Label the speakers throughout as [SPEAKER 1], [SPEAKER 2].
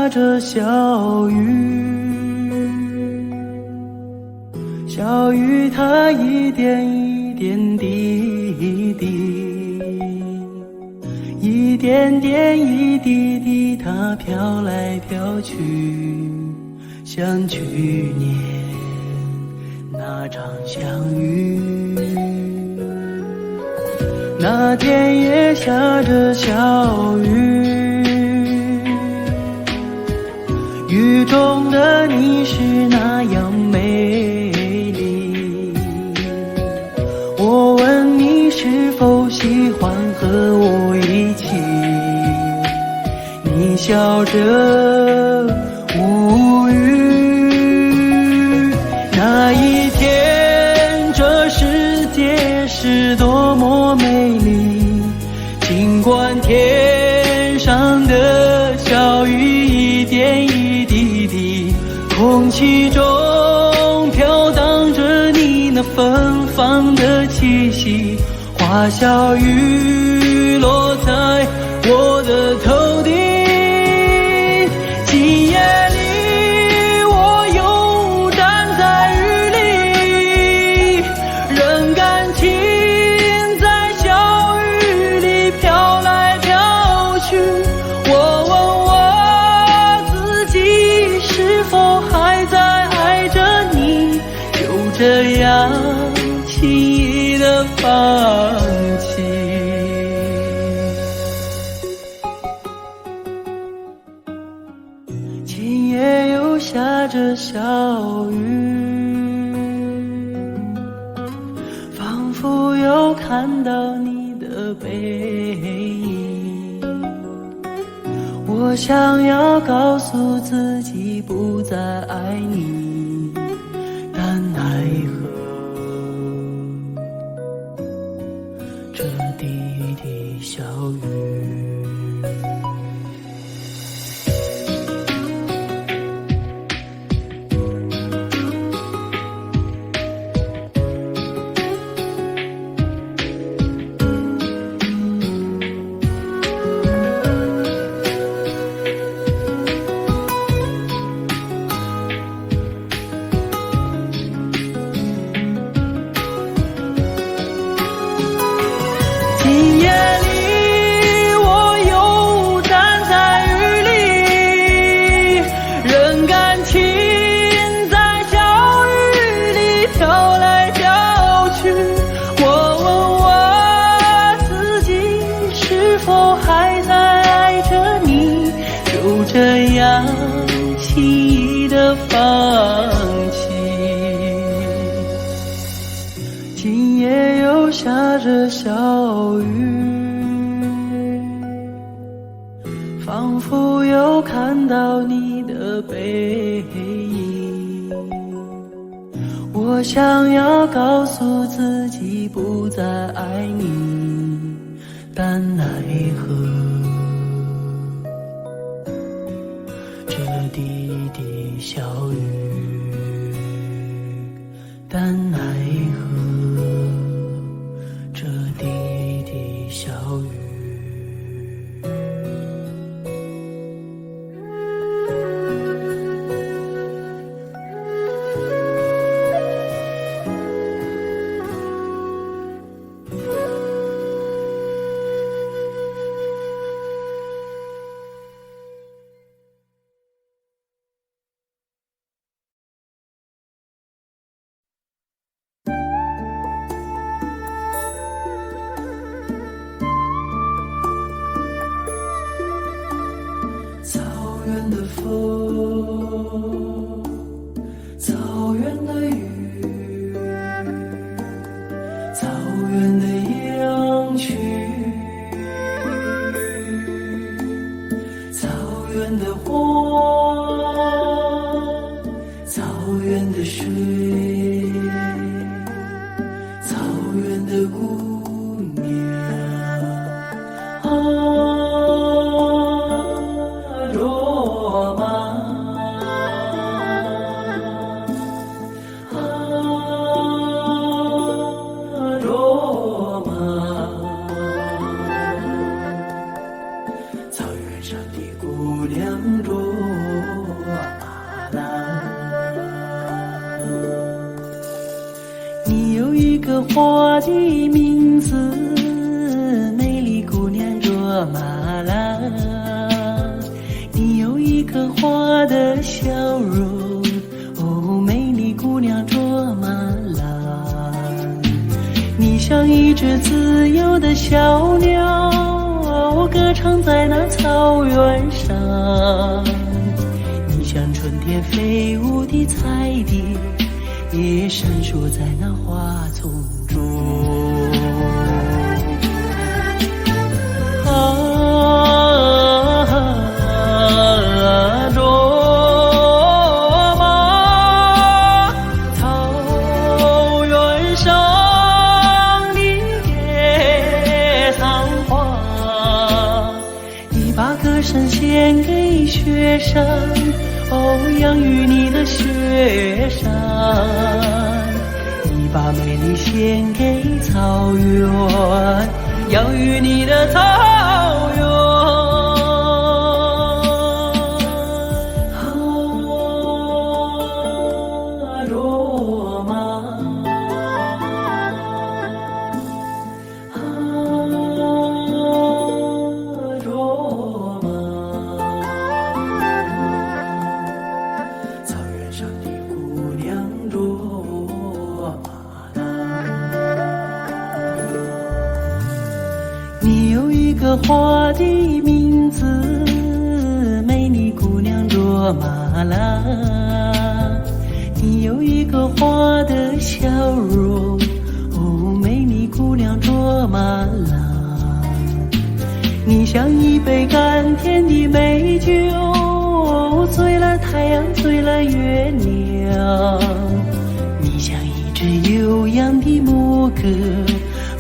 [SPEAKER 1] 下着小雨，小雨它一点一点滴滴，一点点一滴滴，它飘来飘去，像去年那场相遇。那天也下着小雨，雨中的你是那样美丽。我问你是否喜欢和我一起，你笑着无语。那一天这世界是多么美丽，尽管天上的小雨一点一滴滴，空气中飘荡着你那芬芳的气息，花小雨落在我的头顶。今夜里我又站在雨里，任感情在小雨里飘来飘去。我问我自己是否还在爱着你，就这样轻易地放弃。今夜又下着小雨，仿佛又看到你的背影。我想要告诉自己不再爱你，但奈何这滴滴小雨。今夜里我又站在雨里，任感情在小雨里飘来飘去。我问我自己是否还在爱着你，就这样轻易地放弃。今夜又下着小雨，仿佛又看到你的背影。我想要告诉自己不再爱你，但奈何这滴滴小雨，但奈何这滴滴小雨。一个花的名字，美丽姑娘卓玛拉。你有一颗花的笑容，哦，美丽姑娘卓玛拉。你像一只自由的小鸟，歌唱在那草原上。你像春天飞舞的彩蝶，也闪烁在那花丛中。卓玛，草原上的野桑花，你把歌声献给雪山，哦，养育你的雪山。你把美丽献给草原，养育你的草原。卓玛，卓玛，草原上的姑娘卓玛拉。你有一个花的名字，美丽姑娘卓玛拉。你有一个花的笑容，哦，美丽姑娘卓玛拉。你像一杯甘甜的美酒，醉了太阳，醉了月亮。你像一只悠扬的牧歌，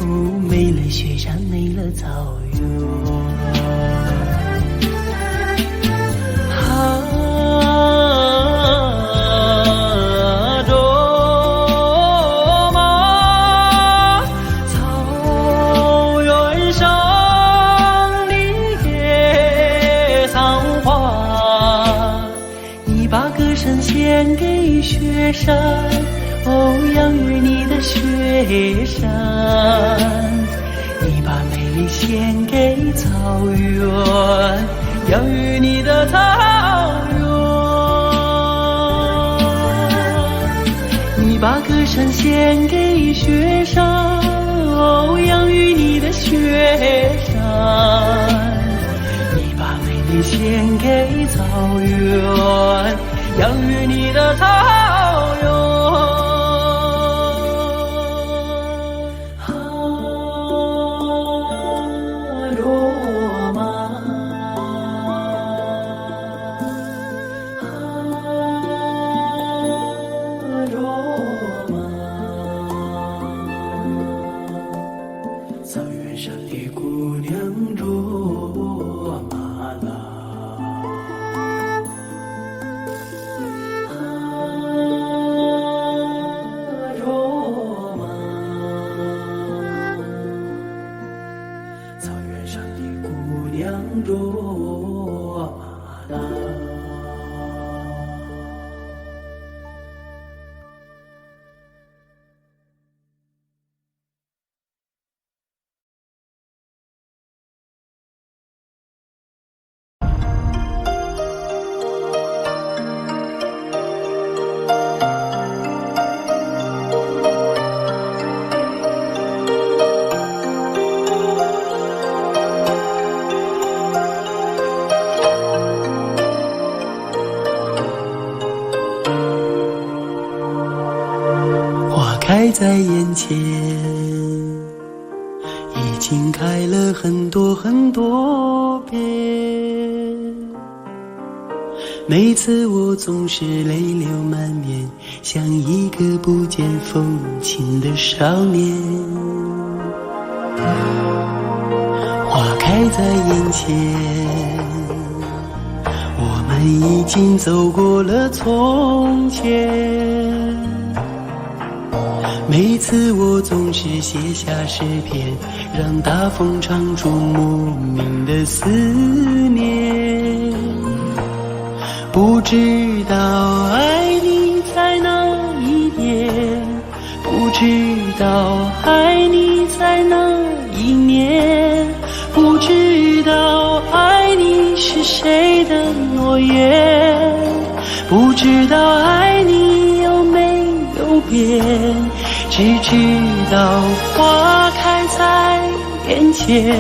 [SPEAKER 1] 哦，美了雪山，美了草原。献给雪山，哦，养育你的雪山。你把美丽献给草原，养育你的草原。你把歌声献给雪山，哦，养育你的雪山。你把美丽献给草原，养育你的草原。卓玛，卓玛，草原上的姑娘卓玛拉。卓玛拉。开在眼前，已经开了很多很多遍。每次我总是泪流满面，像一个不见风情的少年。花开在眼前，我们已经走过了从前。每次我总是写下诗篇，让大风唱出莫名的思念。不知道爱你在哪一边，不知道爱你在哪一年，不知道爱你是谁的诺言，不知道爱你有没有变，只知道花开在眼前，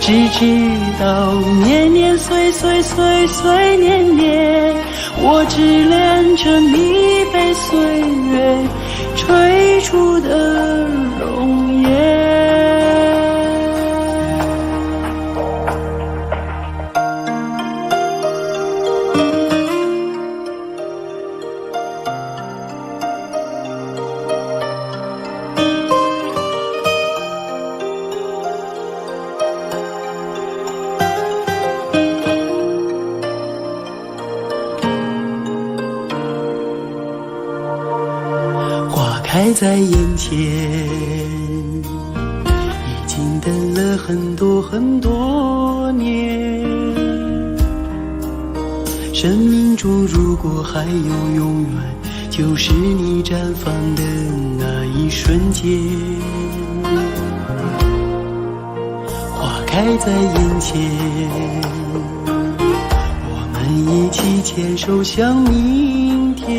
[SPEAKER 1] 只知道年年岁岁岁岁年年，我只恋着你被岁月追逐的容颜。开在眼前，已经等了很多很多年。生命中如果还有永远，就是你绽放的那一瞬间。花开在眼前，我们一起牵手向明天。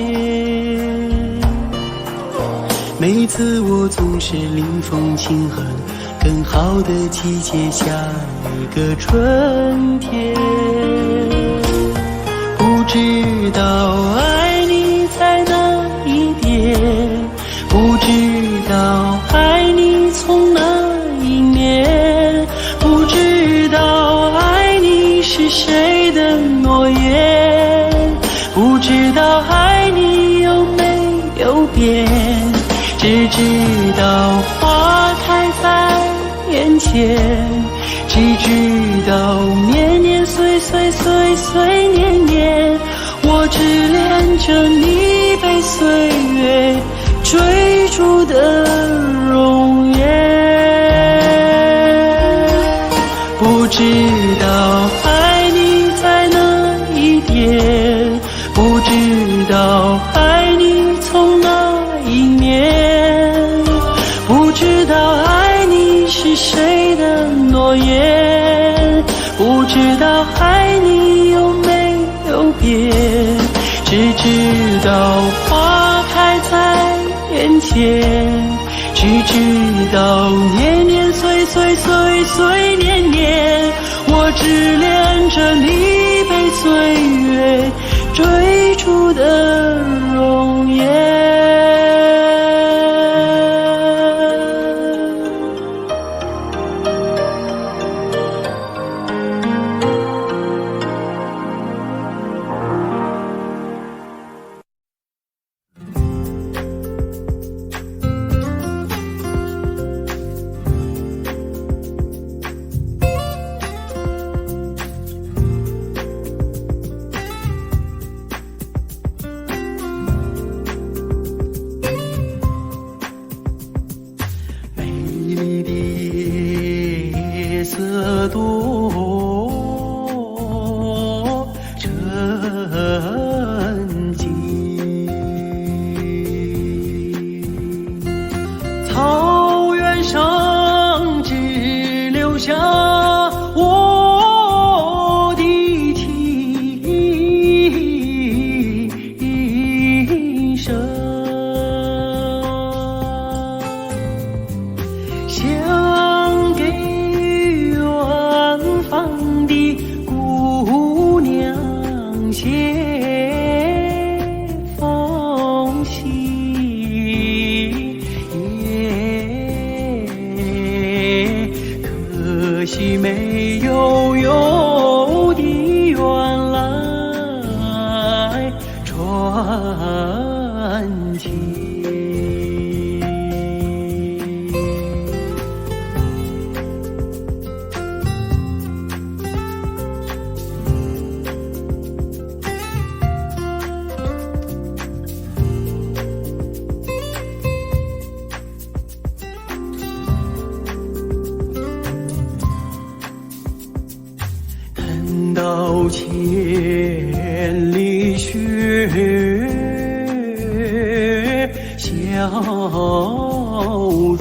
[SPEAKER 1] 每次我总是临风轻恨，更好的季节下一个春天。不知道爱你在哪一边，不知道爱你从哪一年，不知道爱你是谁的诺言，不知道爱你有没有变，只知道花开在眼前，只知道年年岁岁岁岁年年，我只恋着你被岁月追逐的容颜。不知道爱你在哪一边，不知道爱你从哪一年，不知道爱你是谁的诺言，不知道爱你有没有变，只知道花开在眼前，只知道年年岁岁岁岁年年，我只恋着你被岁月追逐的容颜。色多沉静，草原上只留下我的琴声，想给的姑娘写封信，可惜没有邮递员来传情。到千里雪，想容。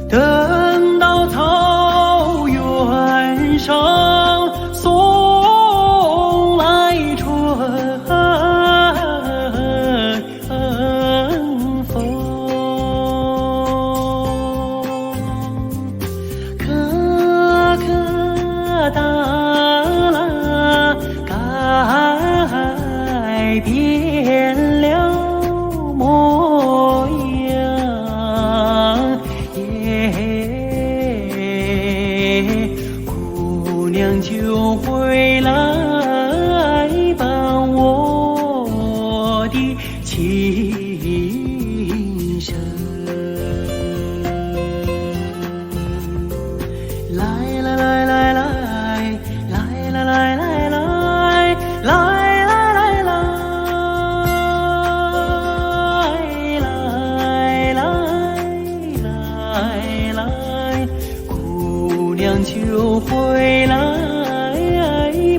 [SPEAKER 1] 等到草原上送来春风，可可哒啦改变了模样，姑娘就回来伴我的情深。来来来来来来来来来来来来，姑娘就回来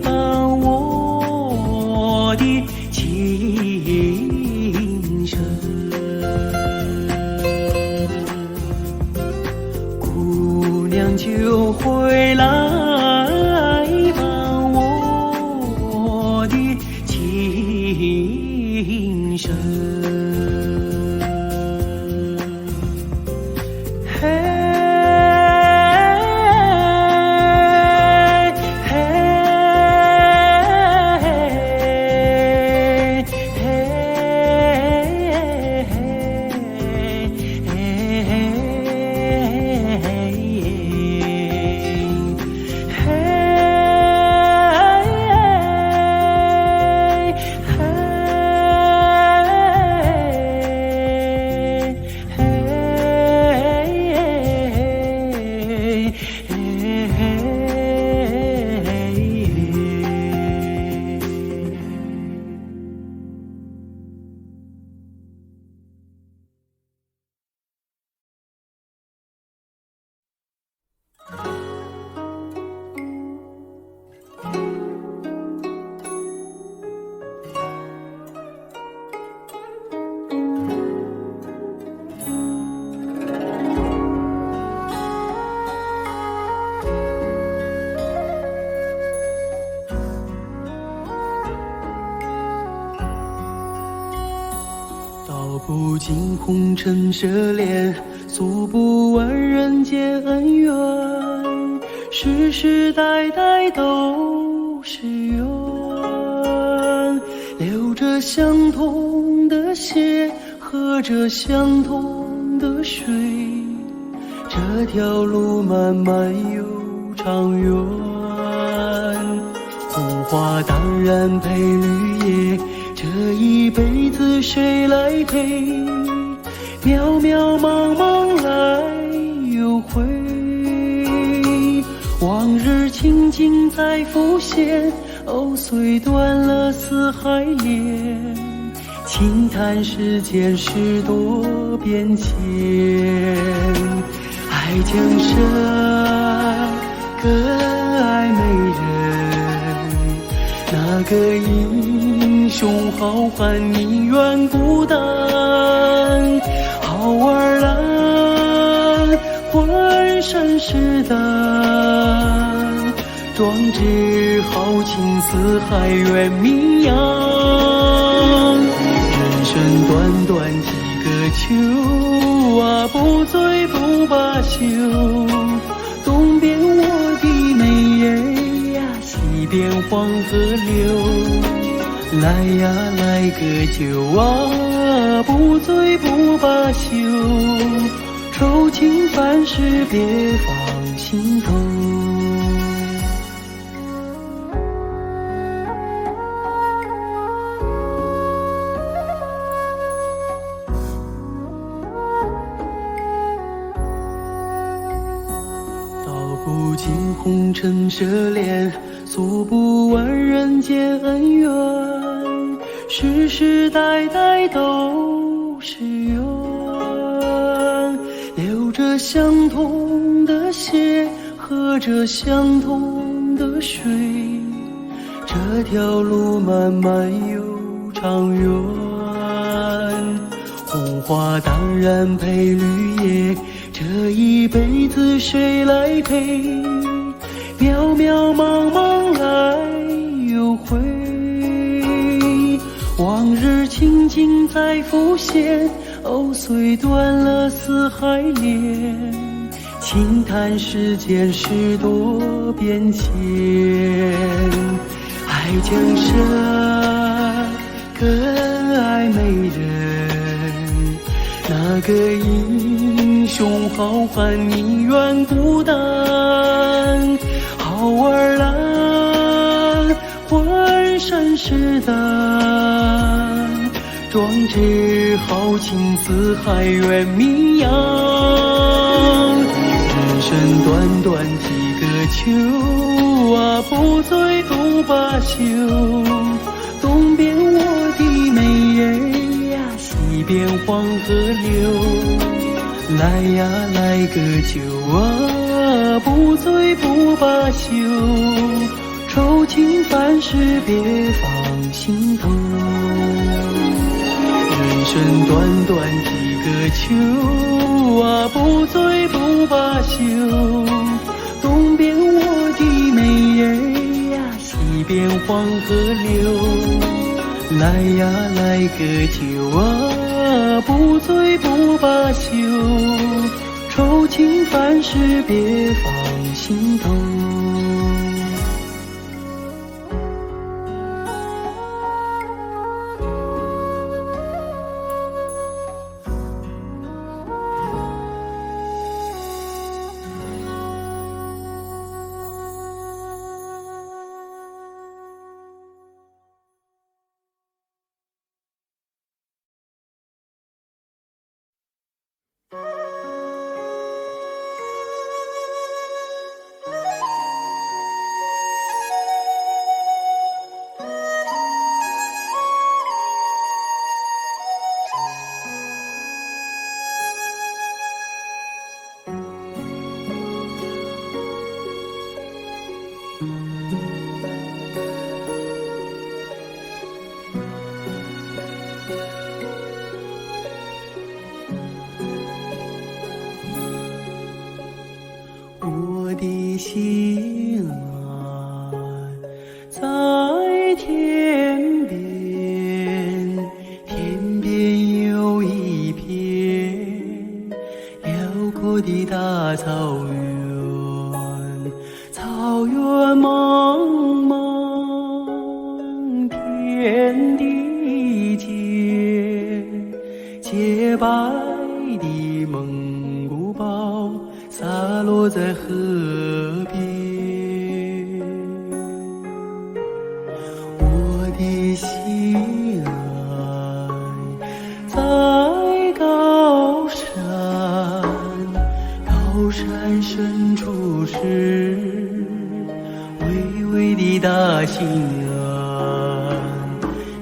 [SPEAKER 1] 伴我的情深。姑娘就回来伴我的情深。道不尽红尘奢恋，诉不完人间恩怨，世世代代都是缘，流着相同的血，喝着相同的水，这条路漫漫又长远。红花当然配绿叶，这一辈子谁来陪？渺渺茫茫来又回，往日情景再浮现，哦，虽断了丝还连，轻叹世间事多变迁。爱江山更爱美人，那个英雄好汉宁愿孤单。好儿郎浑身是胆，壮志豪情四海远名扬。人生短短几个秋啊，不醉不罢休。东边我的美人呀，西边黄河流。来呀来个酒啊，不醉不罢休。愁情烦事别放心头。道不尽红尘奢恋，诉不完人间恩怨，世世代代都是缘，流着相同的血，喝着相同的水，这条路漫漫又长远。红花当然配绿叶，这一辈子谁来陪？渺渺茫茫来又回，往日情景再浮现。哦，虽断了丝还连，轻叹世间事多变迁。爱江山更爱美人，那个英雄好汉宁愿孤单。好儿郎浑身是胆，壮志豪情四海远名扬。人生短短几个秋啊，不醉不罢休。东边我的美人呀，西边黄河流。来呀来个酒啊，不醉不罢休。愁情烦事别放心头。人生短短几个秋啊，不醉不罢休。东边我的美人呀，西边黄河流。来呀来个酒啊，不醉不罢休。愁情烦事别放心头。我的心啊，在天边，天边有一片辽阔的大草原，草原茫茫，天地间，洁白的蒙古包洒落在河边。我的心爱在高山，高山深处是巍巍的大兴安，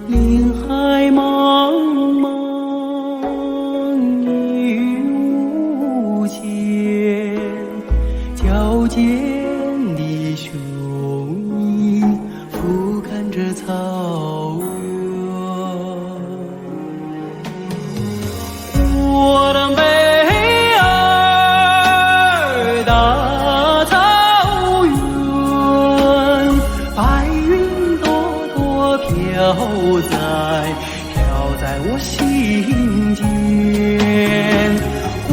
[SPEAKER 1] 林海茫茫一无间，矫健的雄鹰俯瞰着草原。我的北儿大草原，白云朵朵飘在我心间。我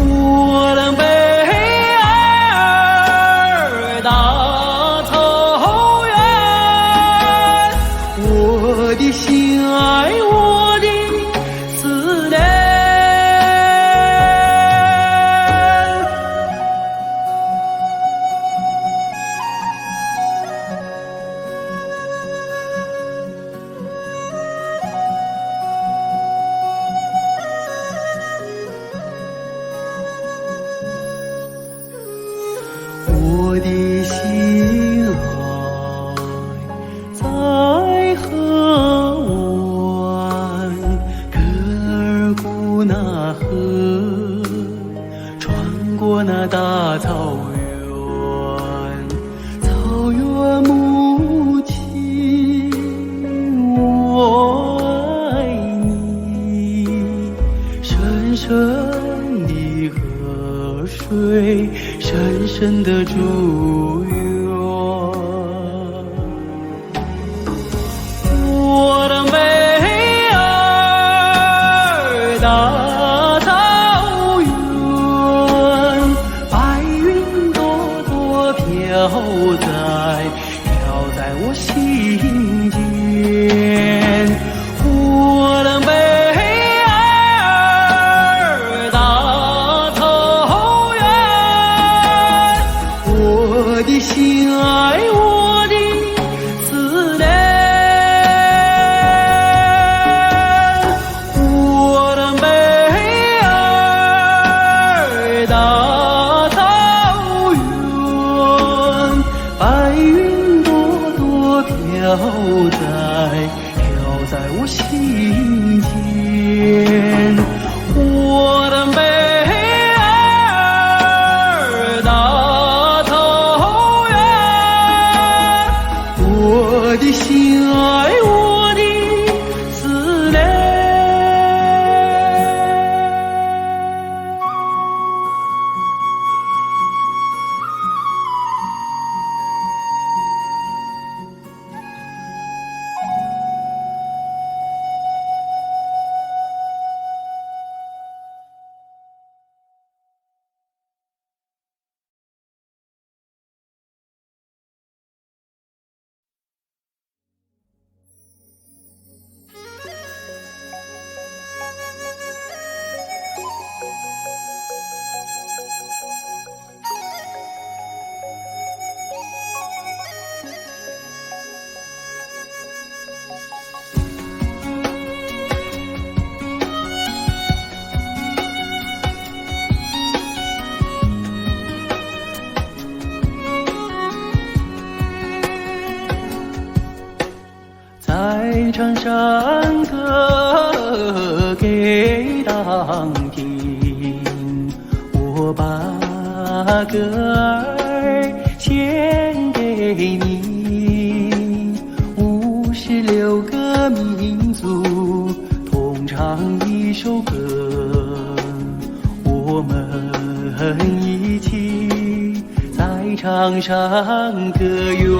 [SPEAKER 1] 的北儿大草原，我的心爱，我的思念。深的祝愿。我的美儿，大草原，白云朵朵飘在我心间。我的美儿，大草原，我的心爱，我的思念。我的美儿，大草原，白云朵朵飘在我心间。我的美儿，大草原，我的心爱，我的思念。在唱山歌给当听，我把歌儿献给你。56个民族同唱一首歌，我们一起在场上歌哟。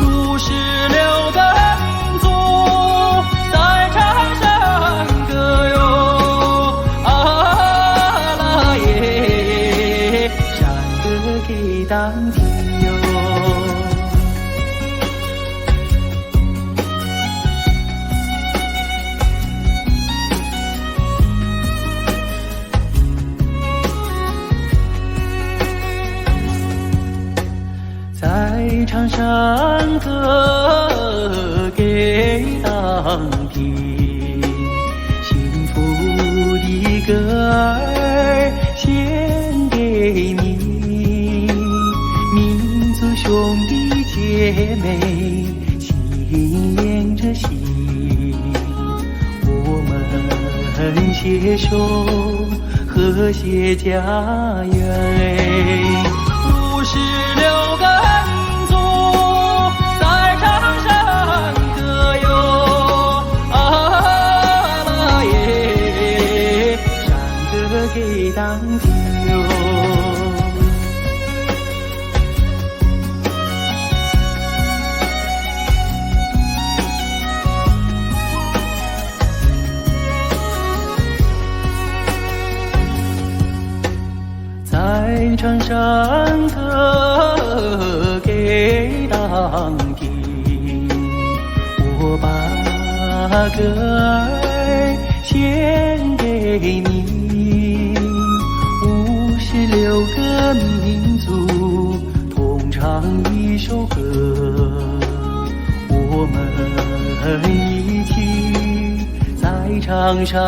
[SPEAKER 1] 56个民族在场上歌哟，啊啦耶，山歌给当听哟。在场上歌给当听，幸福的歌儿献给你。民族兄弟姐妹心连着心，我们携手和谐家园。56个民族在场上歌哟，啊啦耶，山歌给当听哟。在场上歌给当听，我把歌儿献给你。56个民族同唱一首歌，我们一起在场上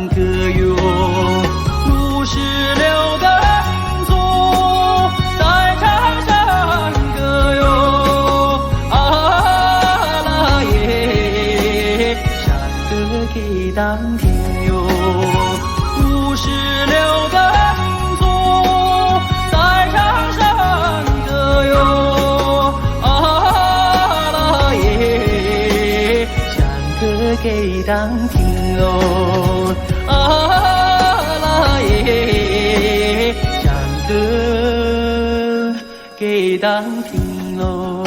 [SPEAKER 1] 歌哟。56个民族在场上歌哟，啊啦耶，山歌给当听哟。56个民族在场上歌哟，啊啦耶，山歌给当听哟，啊啦耶，山歌给当听喽。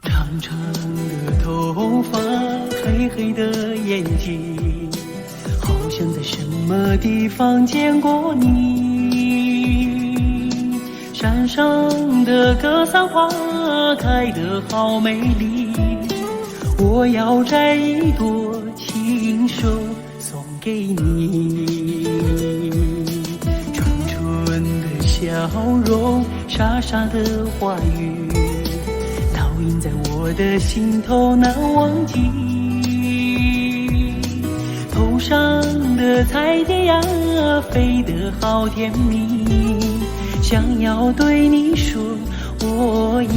[SPEAKER 1] 长长的头发，黑黑的眼睛，好像在什么地方见过你。山上的格桑花开得好美丽，我要摘一朵亲手送给你。纯纯的笑容，傻傻的话语，印在我的心头难忘记。头上的彩蝶呀，飞得好甜蜜，想要对你说，我已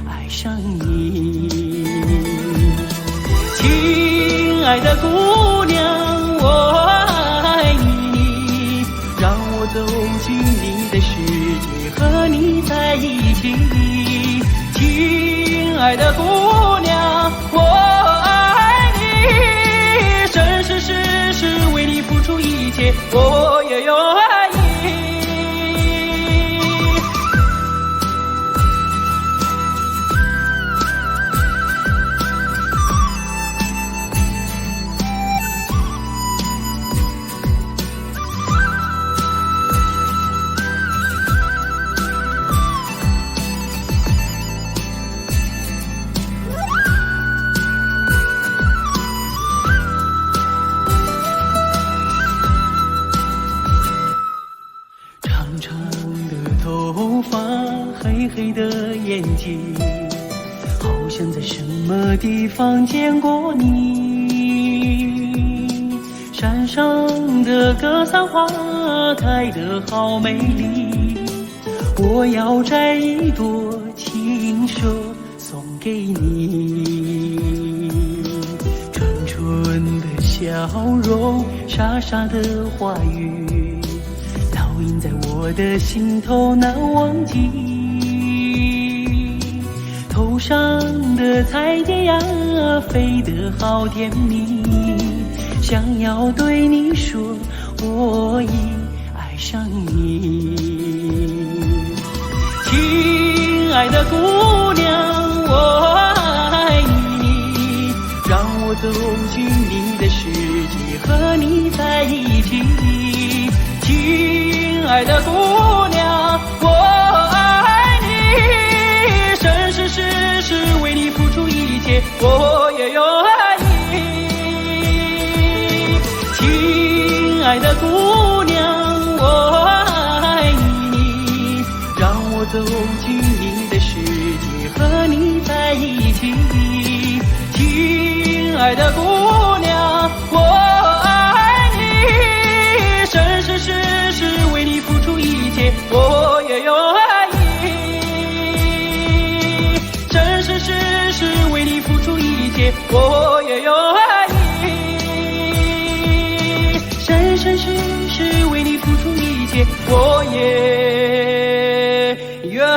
[SPEAKER 1] 爱上你。亲爱的姑娘，我爱你，让我走进你的世界，和你在一起。亲爱的姑娘，我爱你，生生世世为你付出一切，我也愿意。黑黑的眼睛，好像在什么地方见过你。山上的格桑花开得好美丽，我要摘一朵亲手送给你。纯纯的笑容，傻傻的话语，烙印在我的心头难忘记。头上的彩蝶呀，飞得好甜蜜，想要对你说，我已爱上你。亲爱的姑娘，我爱你，让我走进你的世界，和你在一起。亲爱的姑娘，我爱你，生生世世为你付出一切，我也愿意。亲爱的姑娘，我爱你，让我走进你的世界，和你在一起。亲爱的姑娘，我爱你，生生世世为你付出一切，我也愿意。生生世世为你付出一切，我也愿意。生生世世为你付出一切，我也愿意。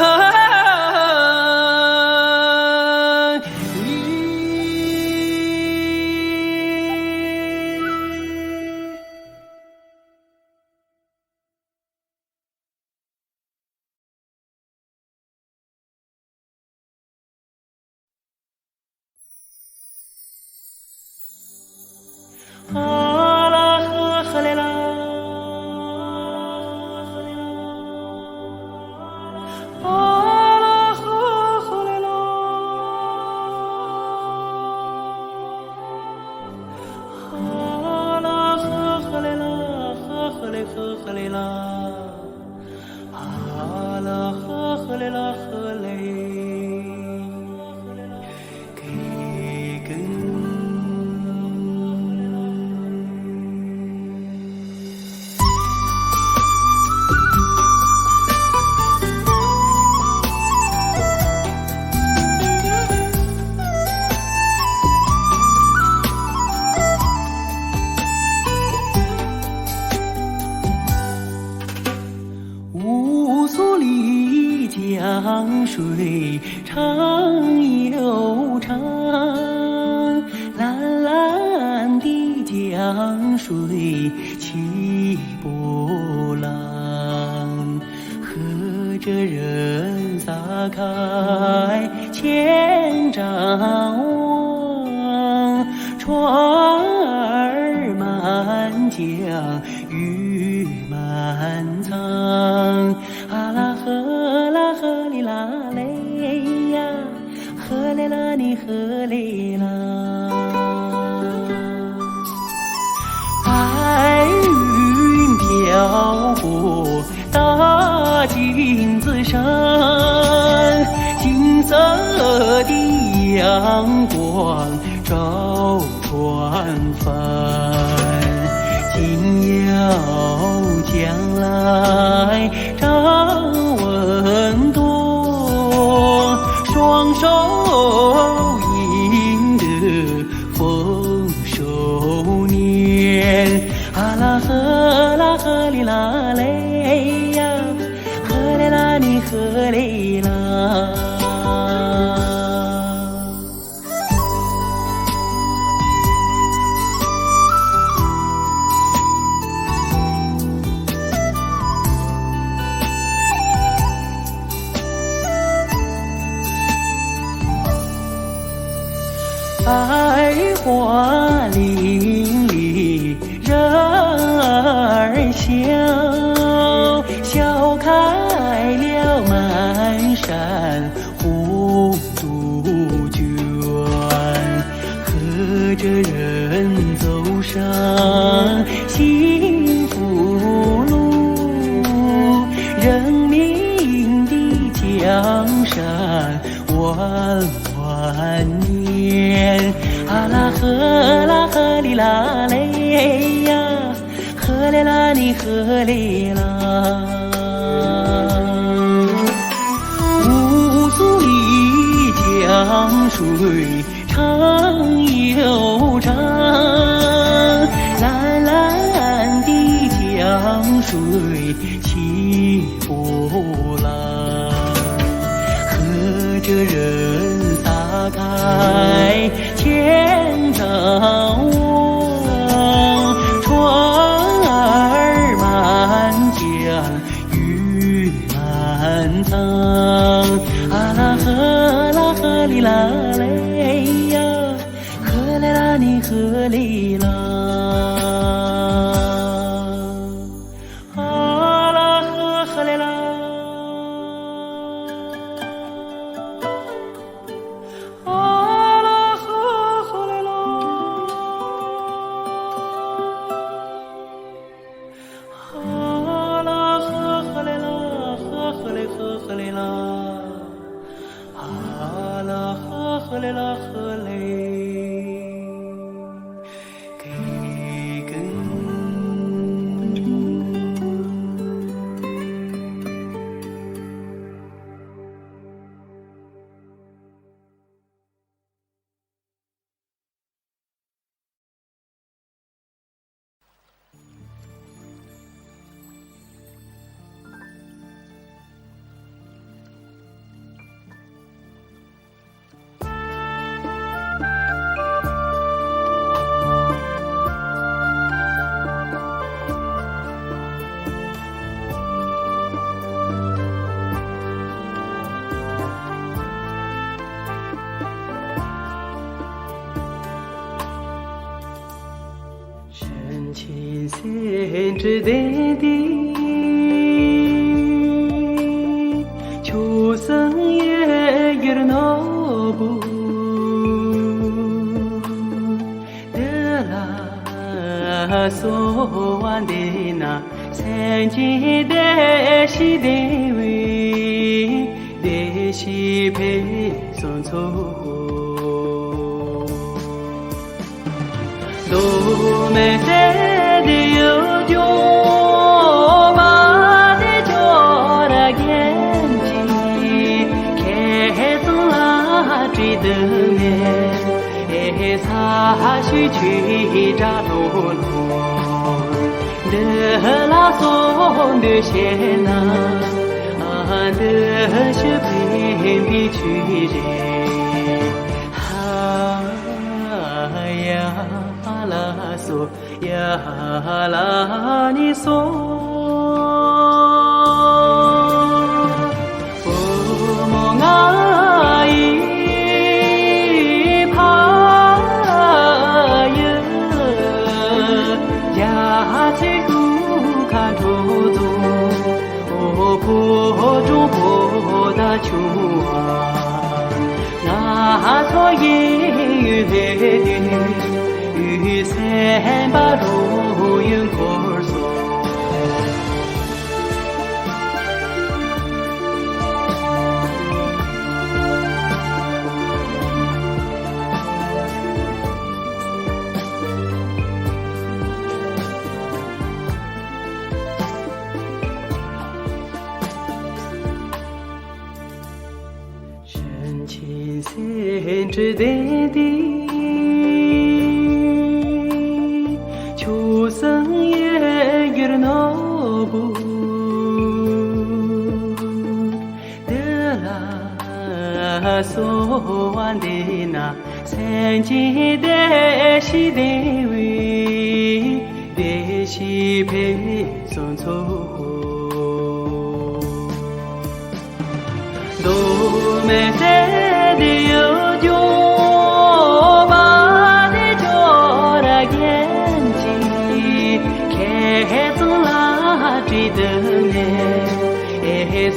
[SPEAKER 1] 啊啦呵呵嘞啦，江水长又长，蓝蓝的江水起波浪，和着人撒开千张网，船儿满江鱼满仓，啊啦呵啦呵哩啦嘞呀，呵嘞啦你呵嘞啦。白云飘过大金子山，金色的阳光照船帆，紧要将来张文多，双手赢得丰收年，啊啦呵啦呵哩啦嘞呀，呵嘞啦你呵嘞啦。百花林里人儿笑，笑开了满山红杜鹃，和着人走上幸福路，人民的江山万万年，啊啦呵啦呵哩啦嘞呀，呵嘞啦你呵嘞啦。乌苏里江水长又长，蓝蓝的江水起波浪，和着人撒开千张网，船儿满江鱼满仓，啊啦呵啦呵哩啦嘞呀，呵嘞啦你呵哩啦。呵嘞啦，啊啦呵嘞啦呵嘞，给根。千线之点滴，秋生也有那不得啦，所完的那三界的西的为的西陪送错。都没得的有酒，把的酒的眼睛开中了追的面，擦去去扎罗罗，的拉松的线呐，的是偏僻去人，呀啦嗦呀啦你嗦。秋啊，那错也雨三把路云可索。情深知淡的，秋生也有那不得啦，说完的那三季的西的味，的西配送错。都没在的有酒吧的叫那眼睛，开走了追的呢，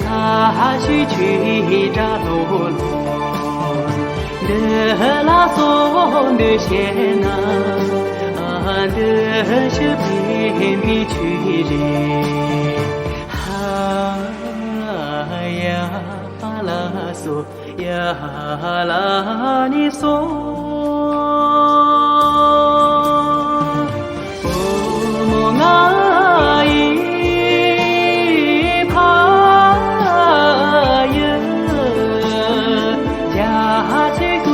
[SPEAKER 1] 擦去去扎罗罗，的拉松的线呐，的是偏僻去人，呀。啦嗦呀啦你嗦，我爱一怕呀，家去不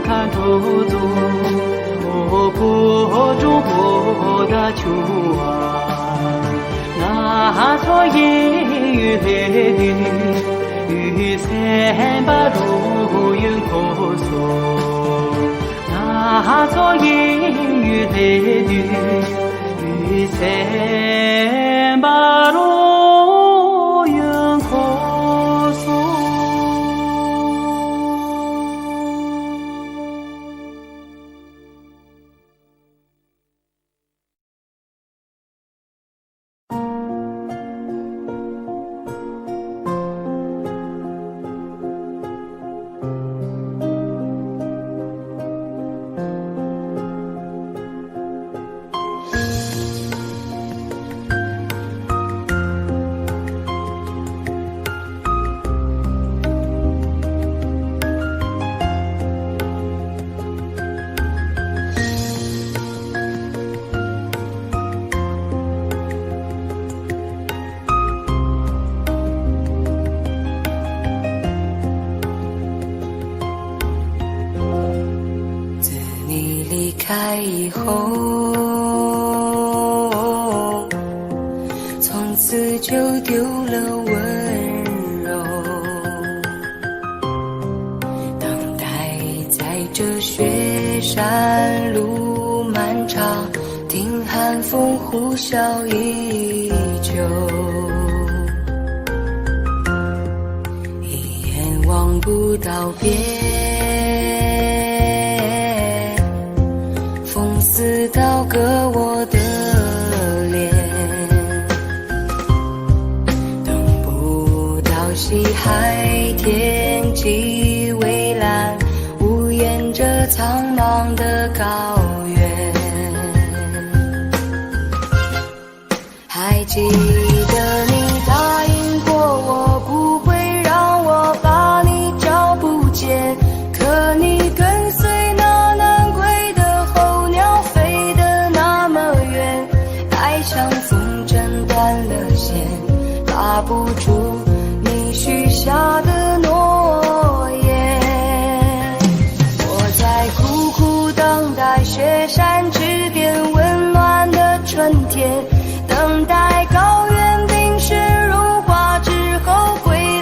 [SPEAKER 1] 看头走，我不中不大秋啊，那错也雨三把路云可索，那错也雨三把路云可索。开以后，从此就丢了温柔，等待在这雪山路漫长，听寒风呼啸依旧，一眼望不到边，似刀割我的脸，等不到西海天际蔚蓝，无言着苍茫的高原。还记得你答应过我，不会让我把你找不见，可你跟随像风筝断了线，拉不住你许下的诺言。我在苦苦等待雪山之巅温暖的春天，等待高原冰雪融化之后归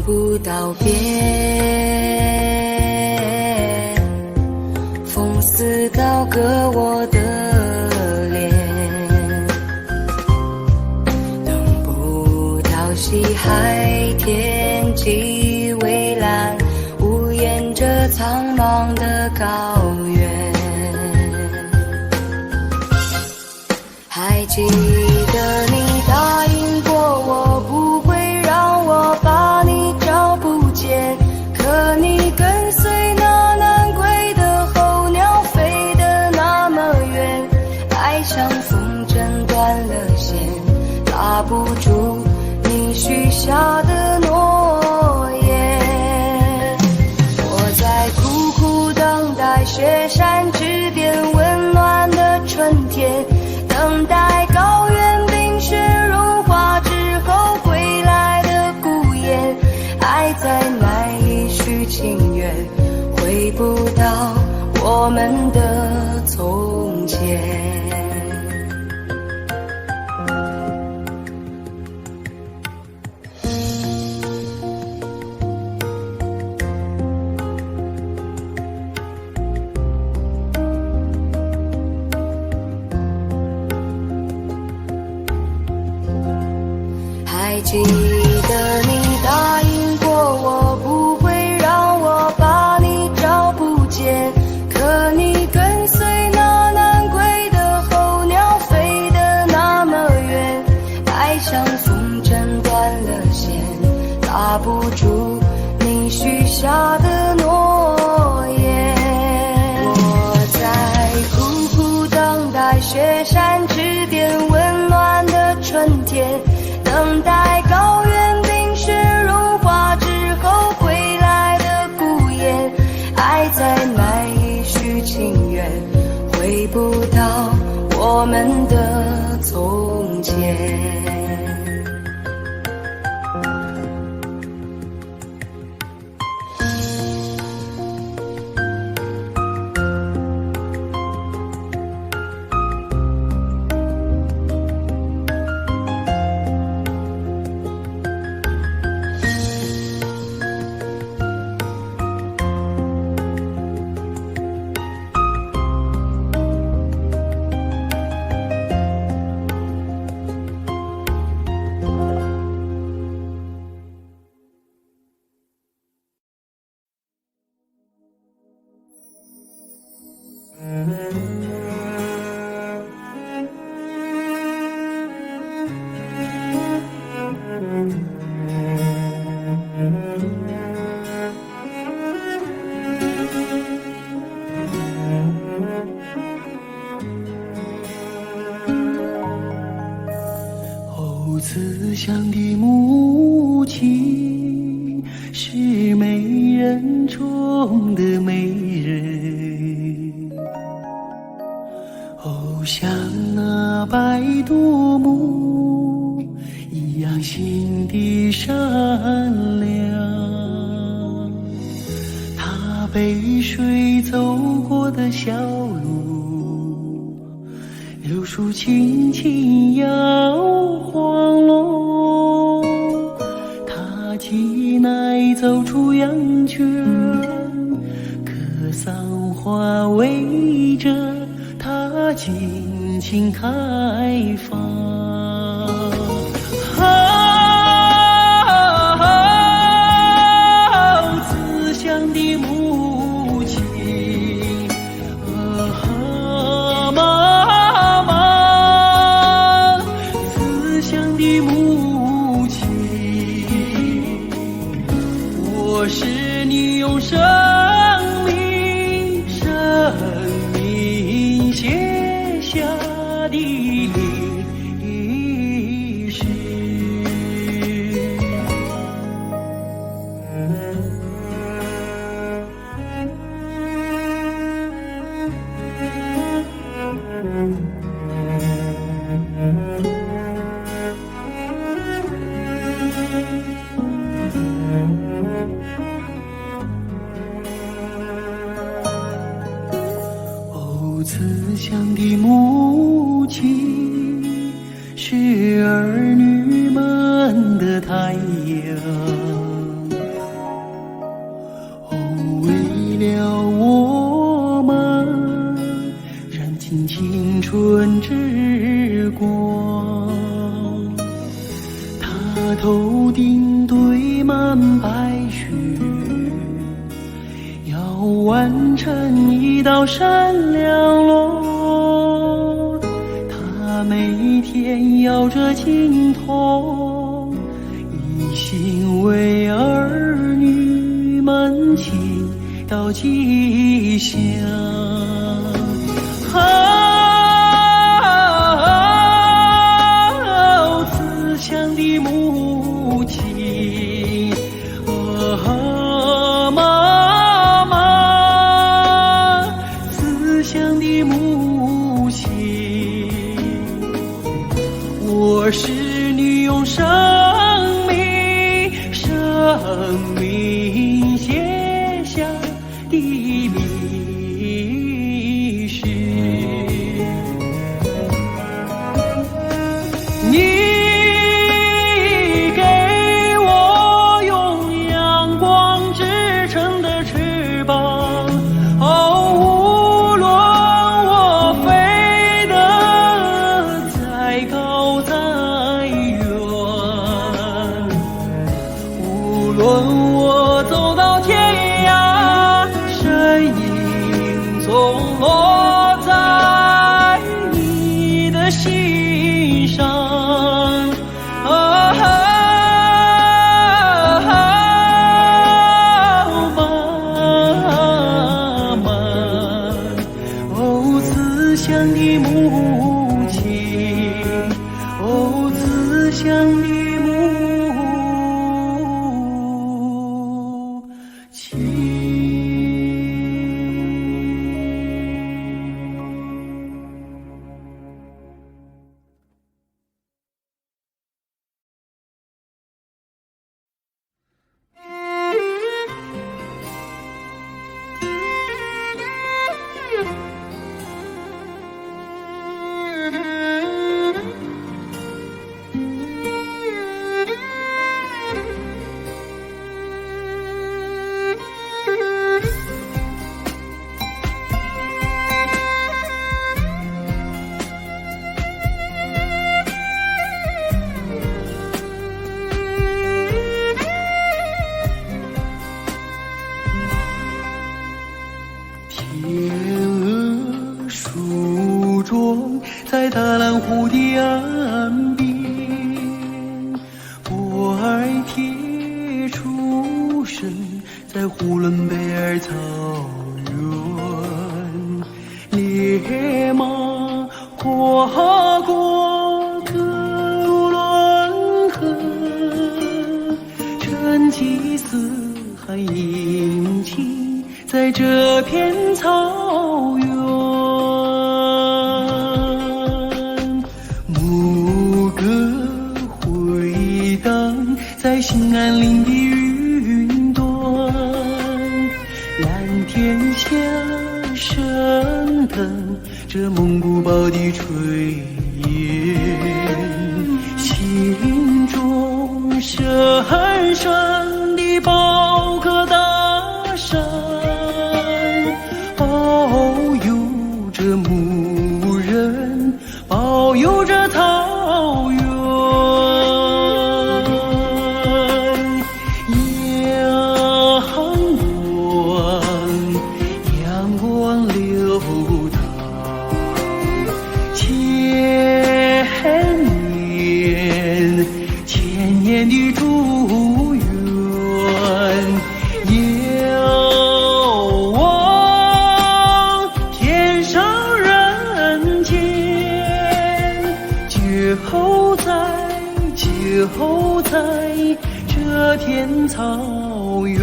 [SPEAKER 2] 不道别，风似刀割我的脸，等不到西海天际蔚蓝，无言着苍茫的高原。还记得你答应过我不会让我把你找不见，可你跟随那南归的候鸟飞得那么远，爱像风筝断了线，拉不住你许下的诺言。我在苦苦等待雪山之巅温暖的春天，等待高原冰雪融化之后归来的孤雁，爱再难以续情缘，回不到我们的从前。还记得你答应过我不会让我把你找不见，可你跟随那南归的候鸟飞得那么远，爱像风筝断了线，拉不住你许下的诺言。我在苦苦等待雪山之巅温暖的春天，等待高原冰雪融化之后归来的孤雁，爱再难以续情缘，回不到我们的从前。
[SPEAKER 1] 慈祥的母亲是美人中的美人，哦，像那白度母一样心地善良。她背水走过的小路，柳树轻轻摇晃落，他挤奶走出羊圈，可桑花围着他尽情开放。慈祥的母亲，母亲，我是你用生命写下的历史。慈祥的母亲是儿女们的太阳，春之光。他头顶堆满白雪，要完成一道闪亮路。他每天摇着金铜，一心为儿女们祈祷吉祥。慈祥的母亲，妈妈，慈祥的母亲，我是你用生命写下的历史。你给我用阳光织成的翅膀，无论我飞得再高再远，无论我走到天涯，身影总落在你的心上。慈祥的母亲，慈祥的母亲。天鹅梳妆在大蓝湖的岸边，波儿贴出身在呼伦贝尔草原，烈马划过哥鲁伦河，成吉思汗迎亲在这片草原。牧歌回荡在兴安岭的云端，蓝天下升腾着蒙古包的炊烟，心中深深的包颗大山，保佑着牧人，保佑着草原。阳光流淌，千年的祝愿，遥望天上人间，就在这片草原。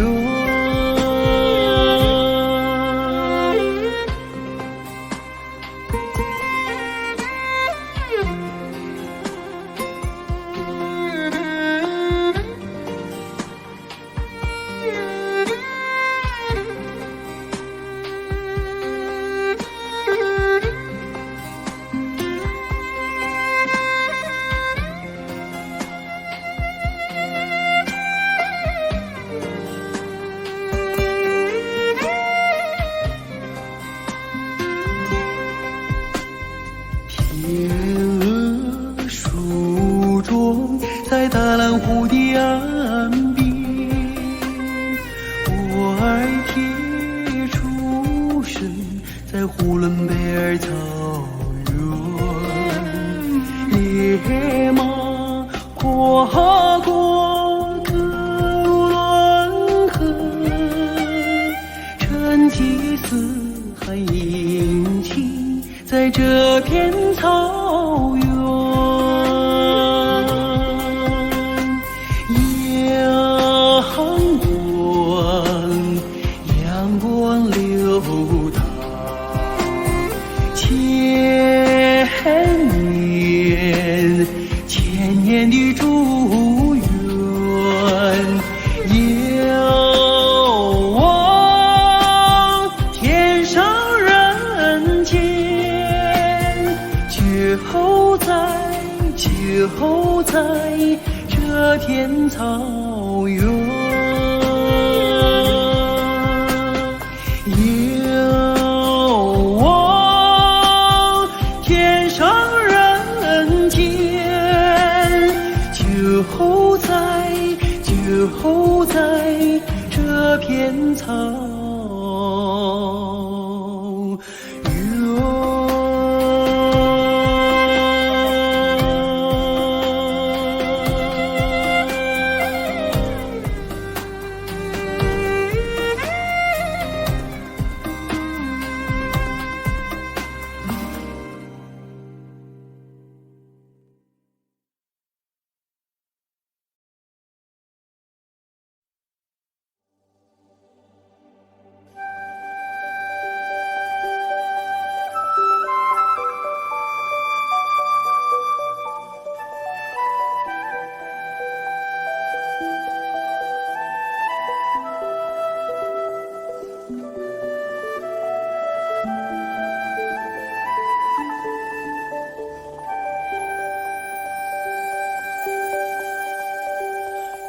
[SPEAKER 1] 的岸边，我儿铁出生在呼伦贝尔草原，烈马跨过哥伦河，成吉思汗引擎在这片草原。阳光流淌，千年的祝愿，遥望天上人间，就在这片草原。遥望天上人间，就在这片草原。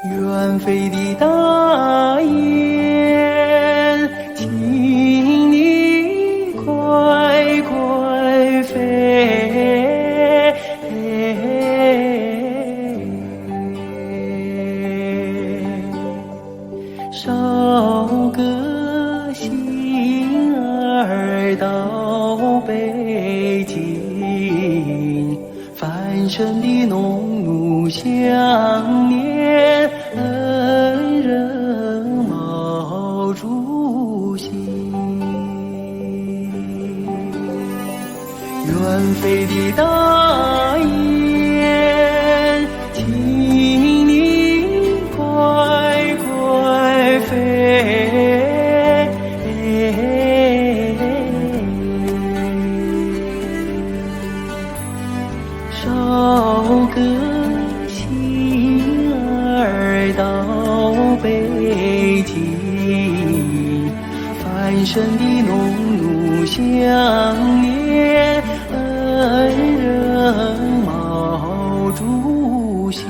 [SPEAKER 1] 远飞的大雁，请你快快飞，捎个信儿到北京，繁盛的农奴想念恩人毛主席。远飞的大雁，请你快快飞，捎个信儿到北京，繁盛的农奴想念恩人毛主席。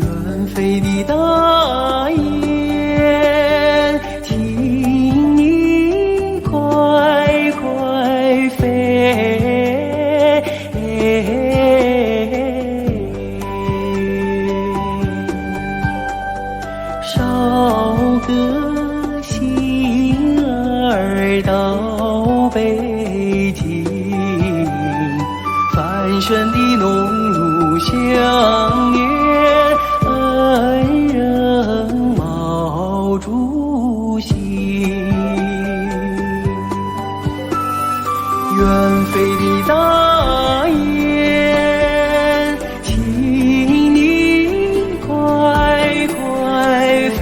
[SPEAKER 1] 远飞的大雁，请你快快飞，捎个信儿到北京，繁盛的农奴想念恩人毛主席。远飞的大雁，请你快快飞，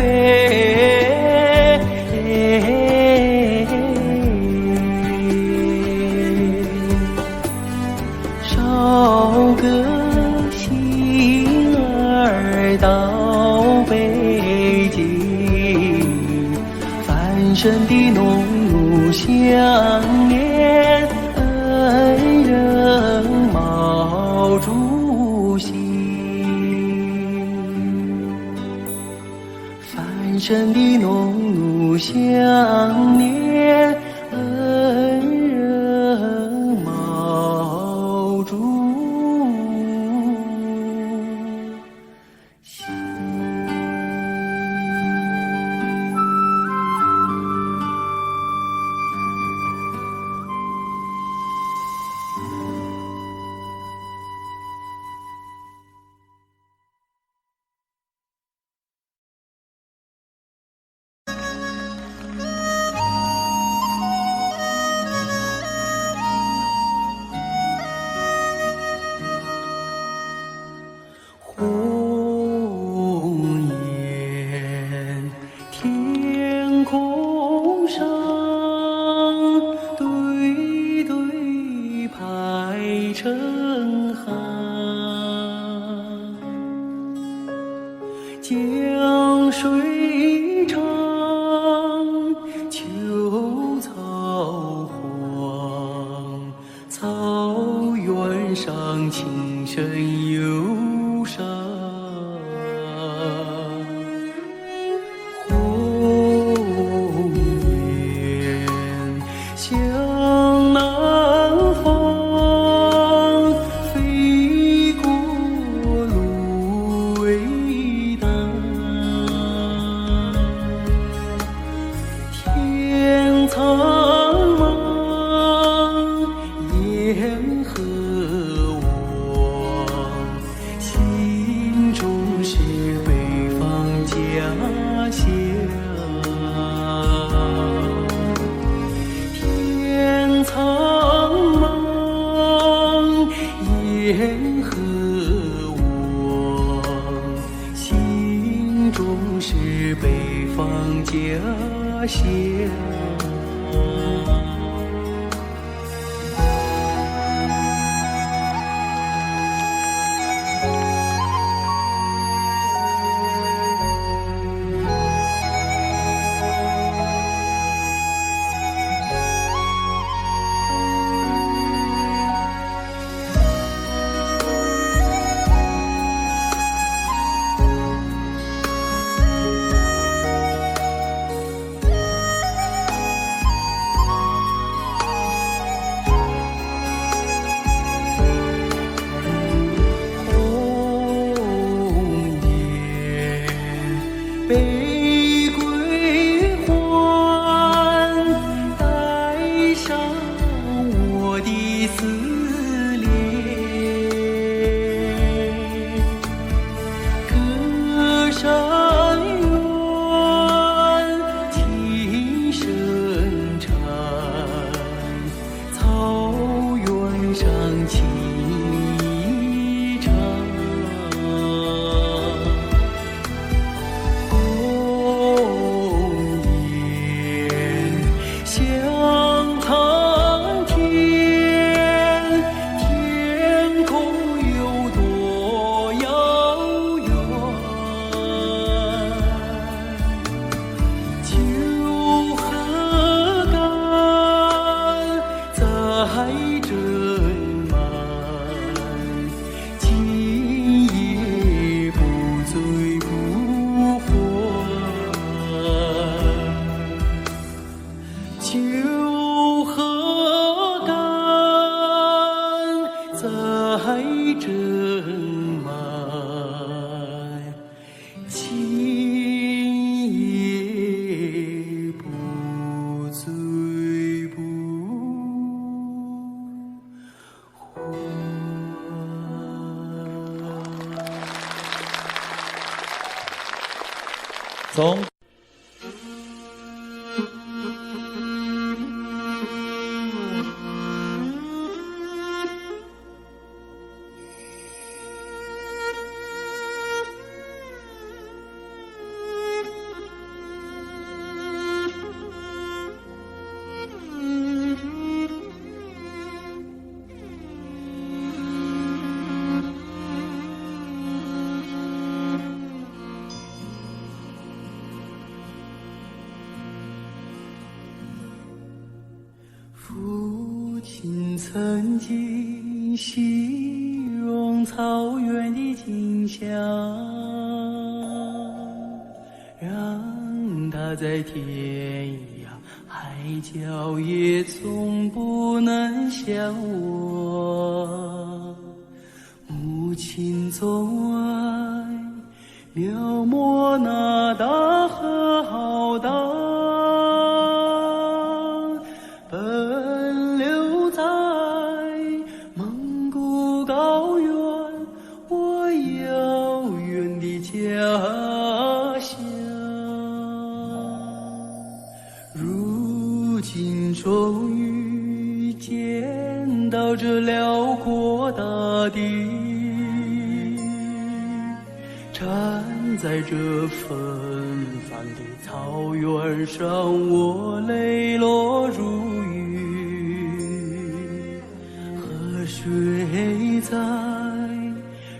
[SPEAKER 1] 捎个信儿到北京，繁盛的农奴想念恩人毛主席。翻身的农奴想念恩人毛主席。红颜天空上，对对排成行。江水长，秋草黄，草原上琴声忧伤。红颜向南方，飞过芦苇荡。天苍茫，烟河望，心中是北方家乡。天苍茫，烟河望，心中是北方家乡。玫瑰花带上我的思念，隔山远，琴声长，草原上情意长。秋河干，载斟满，今夜不醉不还。
[SPEAKER 3] 从
[SPEAKER 1] 曾经形容草原的景象，让它在天涯海角也从不能像我。母亲总爱描摹那大河浩荡，奔流在蒙古高原，我遥远的家乡。如今终于见到这辽阔大地，站在这纷繁的草原上，我泪落如雨。河水在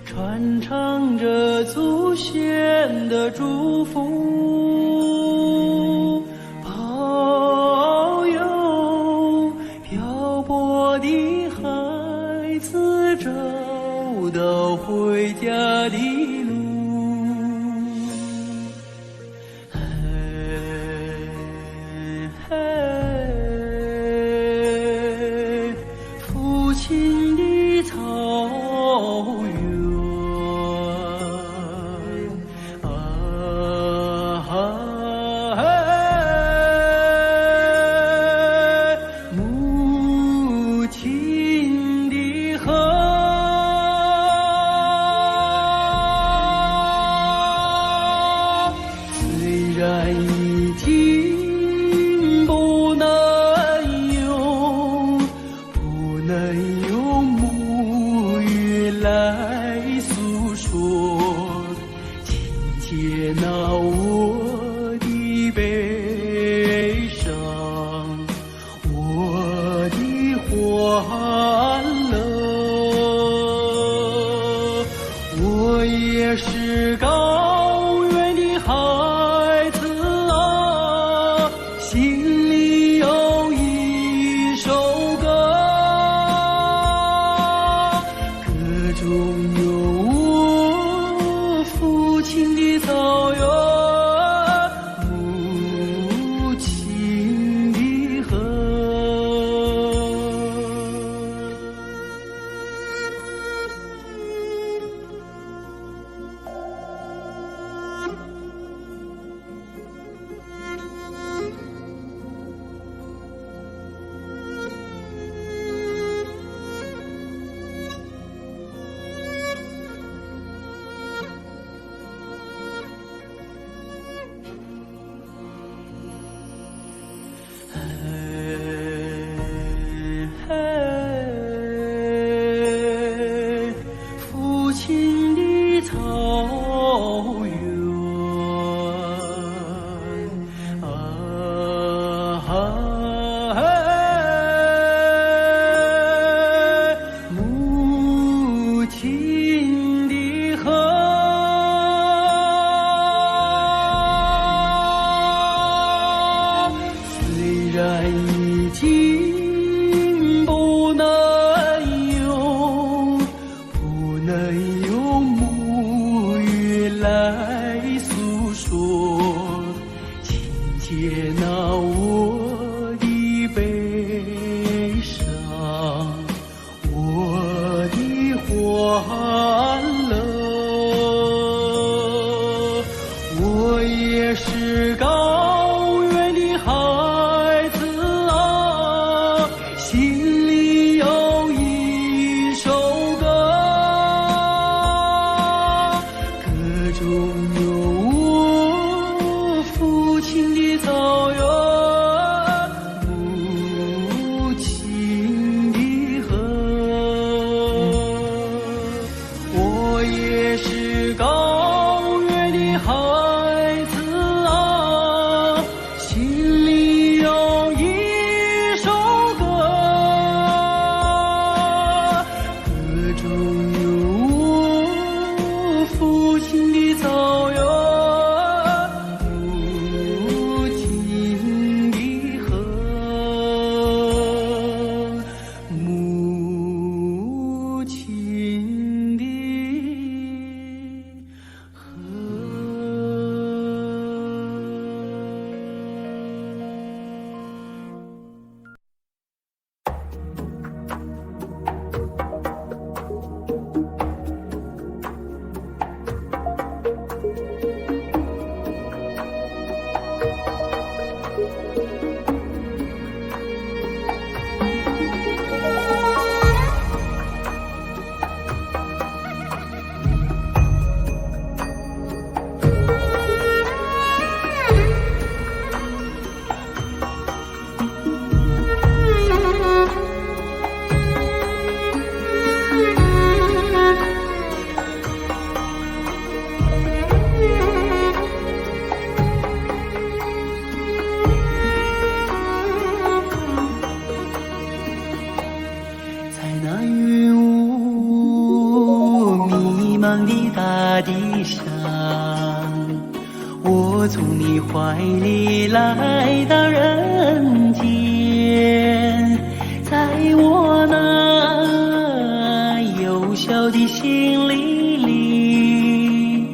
[SPEAKER 1] 传唱着祖先的祝福，保佑漂泊的孩子找到回家的路。父亲的草原母亲的河，虽然已经不能用母语来诉说，请接纳我的悲伤，我的欢乐。我也是高原的孩子啊，心里有一首歌，歌中有我父亲的草原，母亲的河。茫的大地上，我从你怀里来到人间，在我那幼小的心灵里，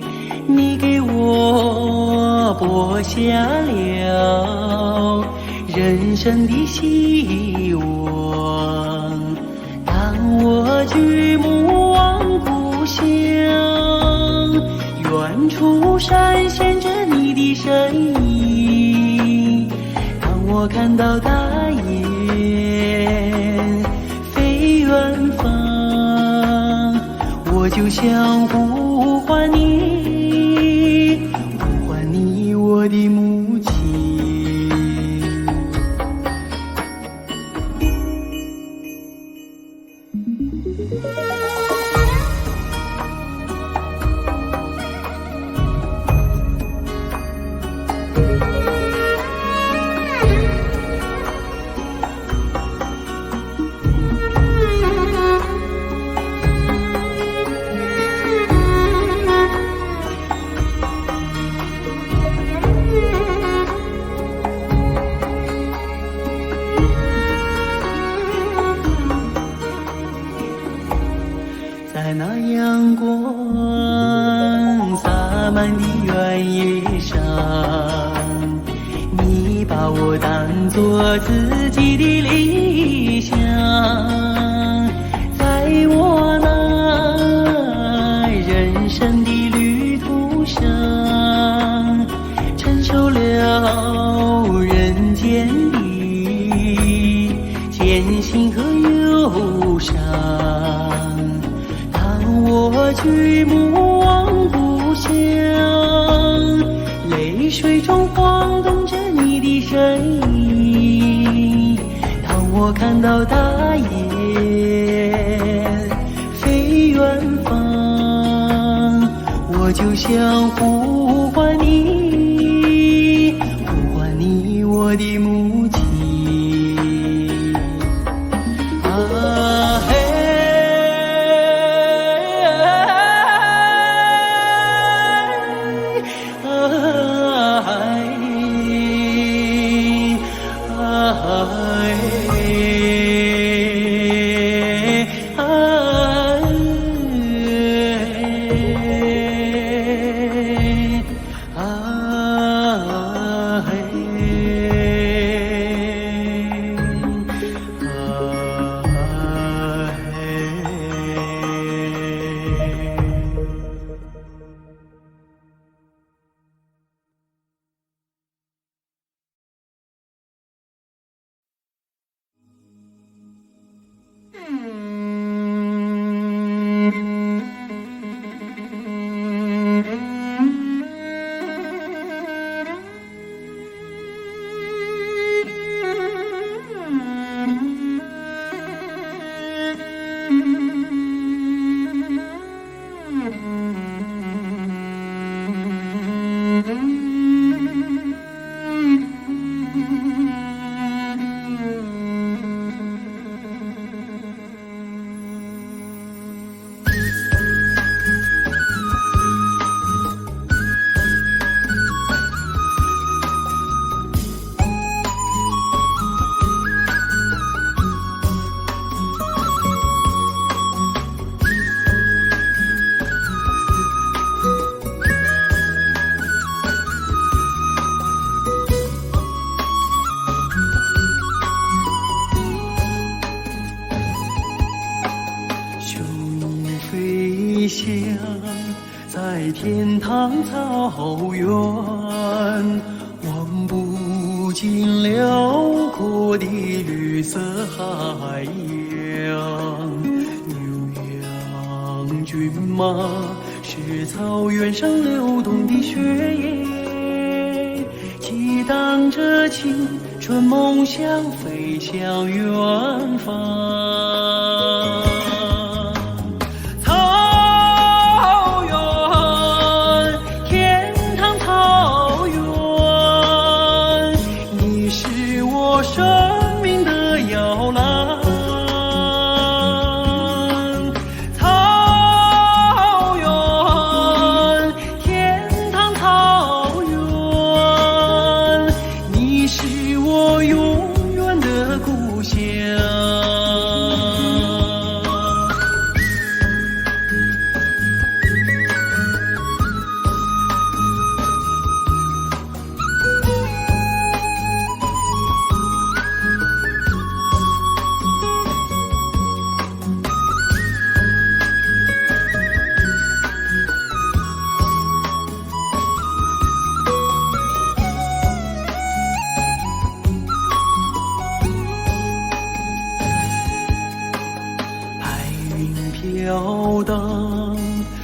[SPEAKER 1] 你给我播下了人生的希望。当我举目望故乡，远处闪现着你的身影。当我看到大雁飞远方，我就想呼唤你，呼唤你，我的母亲。在那阳光洒满的原野上，你把我当作自己的理想。在我那人生的旅途上，承受了人间的艰辛和忧伤。我举目望故乡，泪水中晃动着你的身影。当我看到大雁飞远方，我就想呼唤你，呼唤你，我的母亲。想在天堂草原，望不尽辽阔的绿色海洋。牛羊骏马是草原上流动的血液，激荡着青春梦想，飞向远方。草原，故乡。飘荡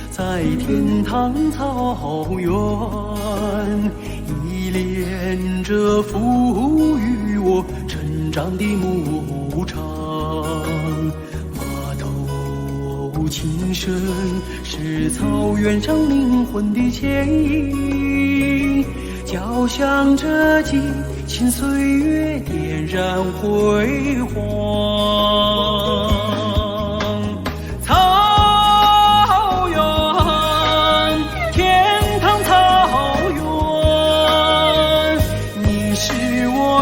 [SPEAKER 1] 在天堂草原，依恋着抚育我成长的牧场。马头琴声是草原上灵魂的牵引，交响着激情岁月，点燃辉煌。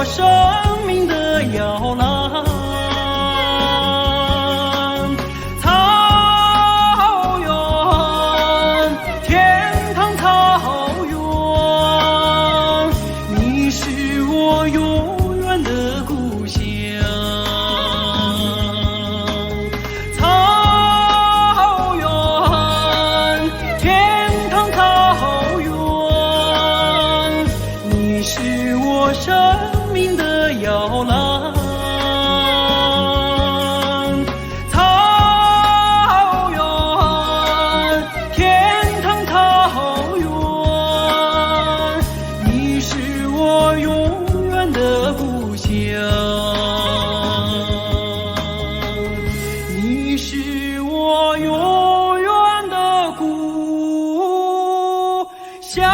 [SPEAKER 1] 生命的摇篮，草原，天堂草原，你是我永远的故乡。草原，天堂草原，你是我生命的摇篮，草原，天堂草原，你是我永远的故乡，你是我永远的故乡。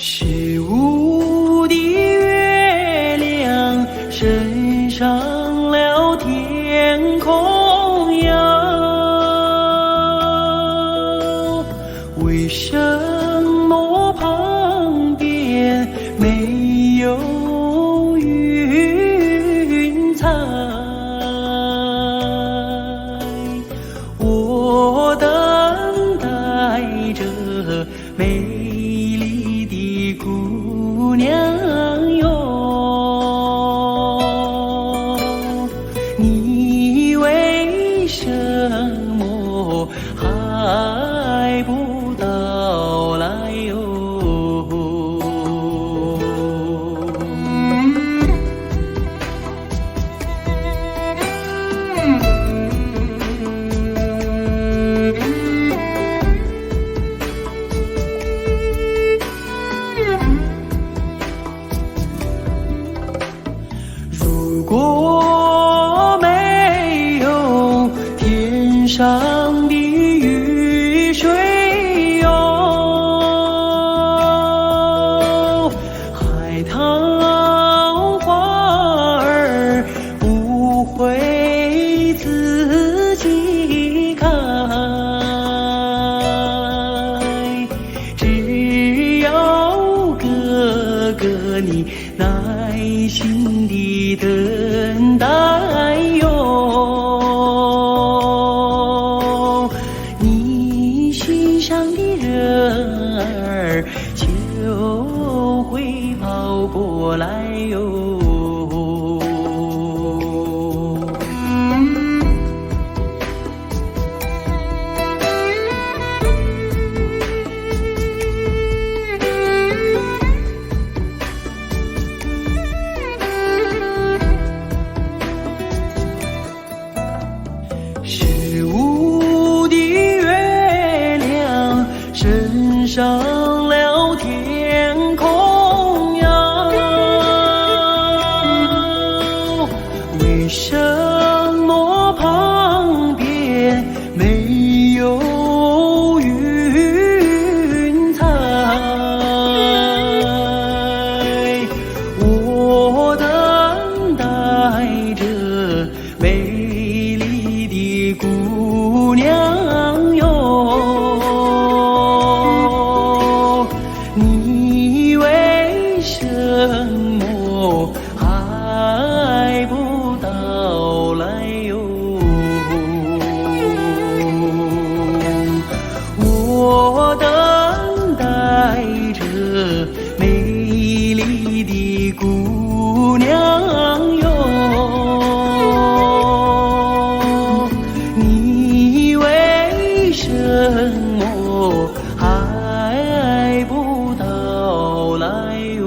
[SPEAKER 1] 虚无的月亮升上了天空呀，为什么旁边没有云彩？我等待着美丽的姑娘哟，你为是无的月亮升上了天空呀，为什么旁边没有云彩？我等待着美丽的姑娘哟，你为什么还不到来哟？我等待着美丽的姑娘哟，你为什么还不到来哟？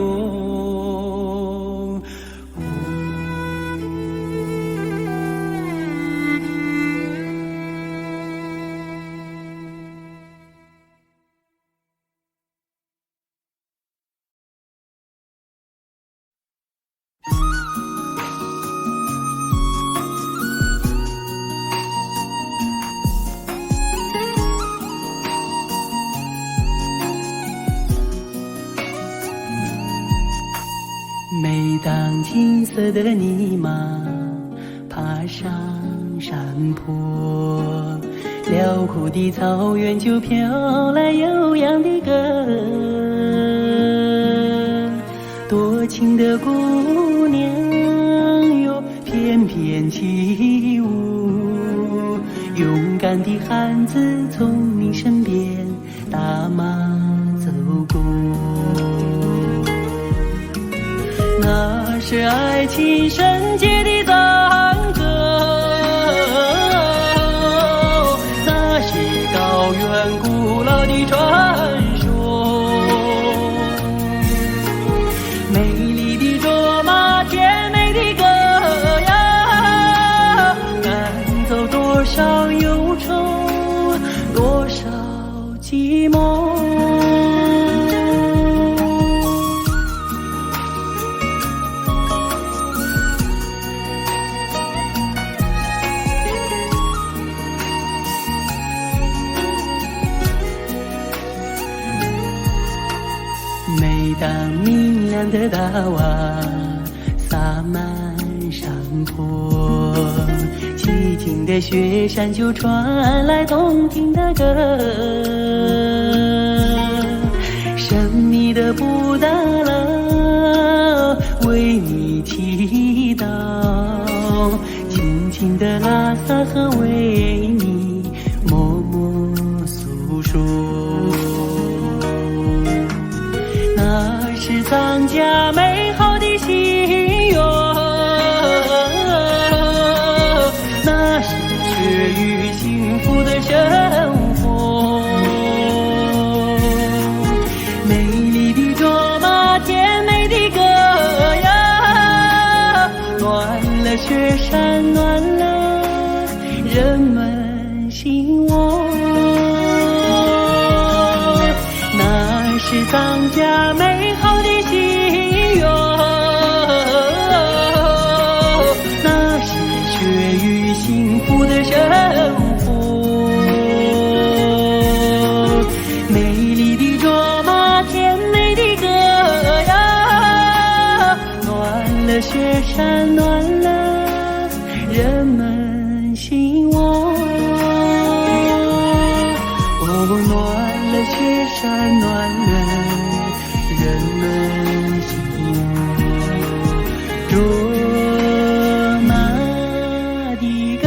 [SPEAKER 1] 每当金色的泥马爬上山坡，辽阔的草原就飘来悠扬的歌。多情的姑娘哟，翩翩起舞，勇敢的汉子从你身边打马走过。那是爱情圣洁的赞歌，那是高原古老的传说。美丽的卓玛，甜美的歌呀，赶走多少忧愁，多少寂寞。每当明亮的大瓦洒满山坡，寂静的雪山就传来动听的歌。神秘的布达拉为你祈祷，轻轻的拉萨河为你默默诉说。那是藏家美好的心愿，那是雀跃幸福的生活。美丽的卓玛，甜美的歌呀，暖了雪山，暖了人们心窝。那是藏家美好的心愿，那是雀跃幸福的生活。美丽的卓玛，甜美的歌呀，暖了雪山，暖了人们心窝。哦，暖了雪山，暖了人们心窝。卓玛的歌。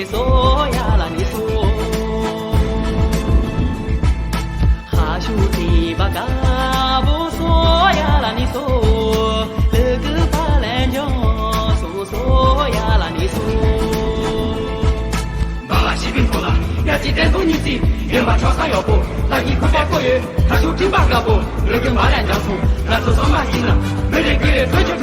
[SPEAKER 1] 你说呀啦你说，哈修提巴嘎不说呀啦你说，那个巴兰江说呀啦你说。
[SPEAKER 3] 马西平头了，要记得做你的，别把超三要不，那一块八个月，他修真八个不，那个马兰江说，那头上马行了，没人给吹球。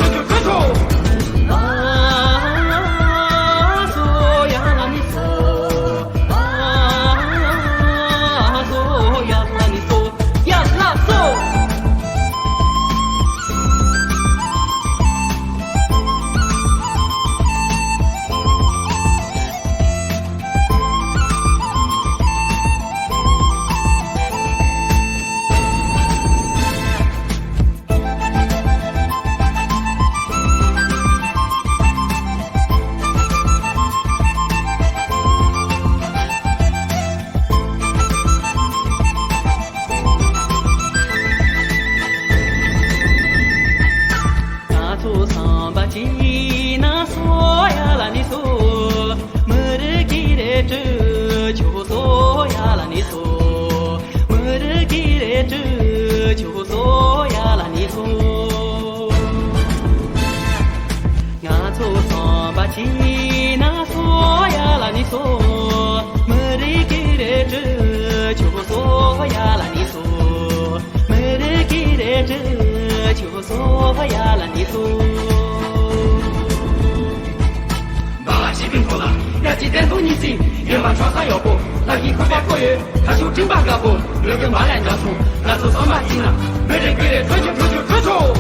[SPEAKER 3] 马西平头了，要记得做你的，别把超三要不，那一块八个月，他修真八个不，那个马兰江说，那头上马行了，没人给吹球。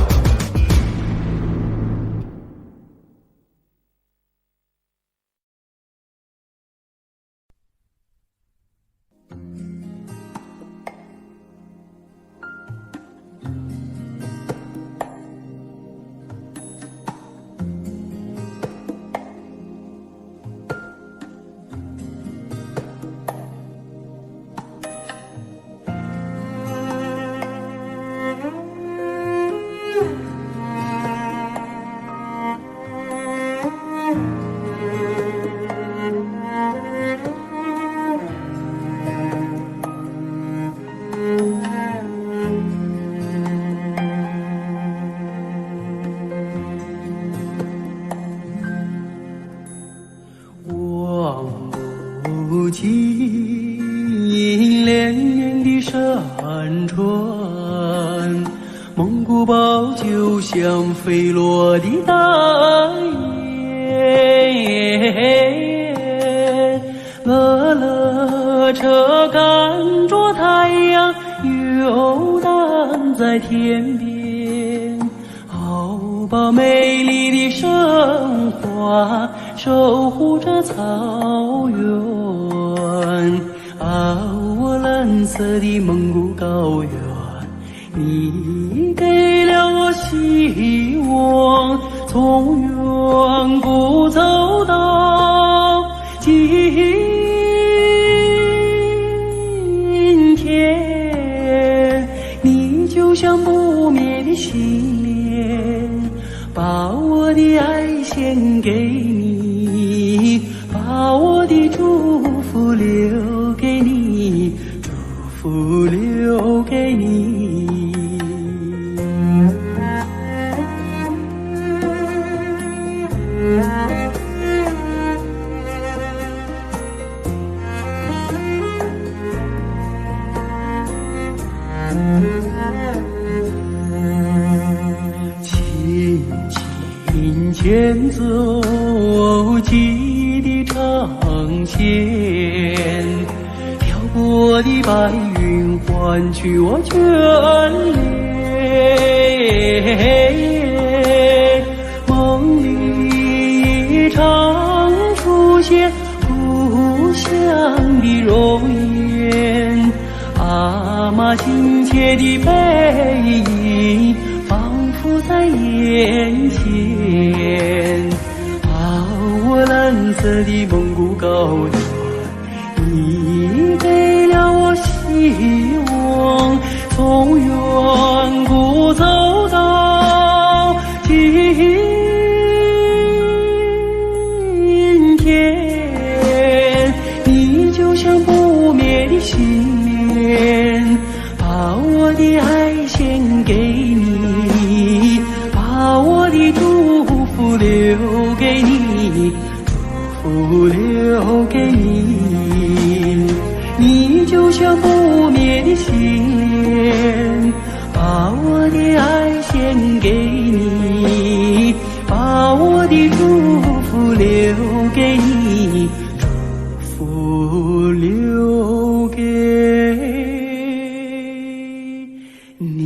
[SPEAKER 1] 不尽连绵的山川，蒙古包就像飞落的大雁，乐乐车赶着太阳游荡在天边，好把美丽的生花守护着草原。我蓝色的蒙古高原，你给了我希望，从远古走到今天，你就像不灭的心莲，把我的爱献给你，把我的祝福留给你，祝福留给你。轻轻牵走记忆的长线，飘过的白云换取我眷恋，梦里常出现故乡的容颜，阿妈亲切的背影仿佛在眼前，我蓝色的蒙古高原，你给了我希望，从远古走到今天，留给你，祝福留给你，你就像不灭的心莲，把我的爱献给你，把我的祝福留给你，祝福留给你。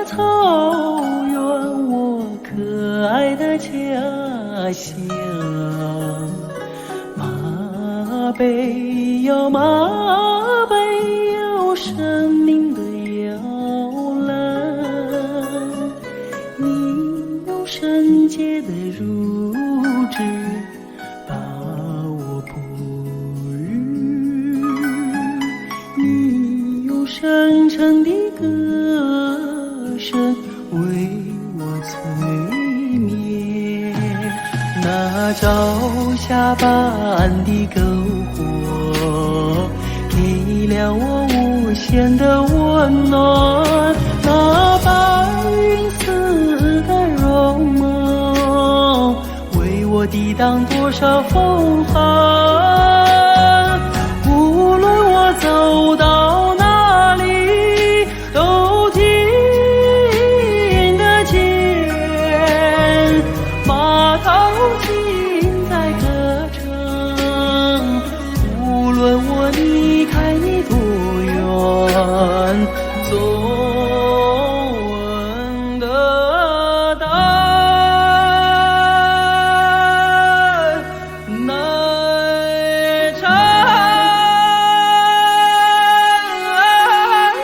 [SPEAKER 1] 草原，我可爱的家乡。马背哟马背哟，生命的摇篮，你用圣洁的乳汁把我哺育，你用深沉的歌声为我催眠，那朝霞般的篝火给了我无限的温暖，那白云似的容貌为我抵挡多少风寒，无论我走到哪里都听得见马头琴在歌唱，无论我离开你多远，总闻得到奶茶的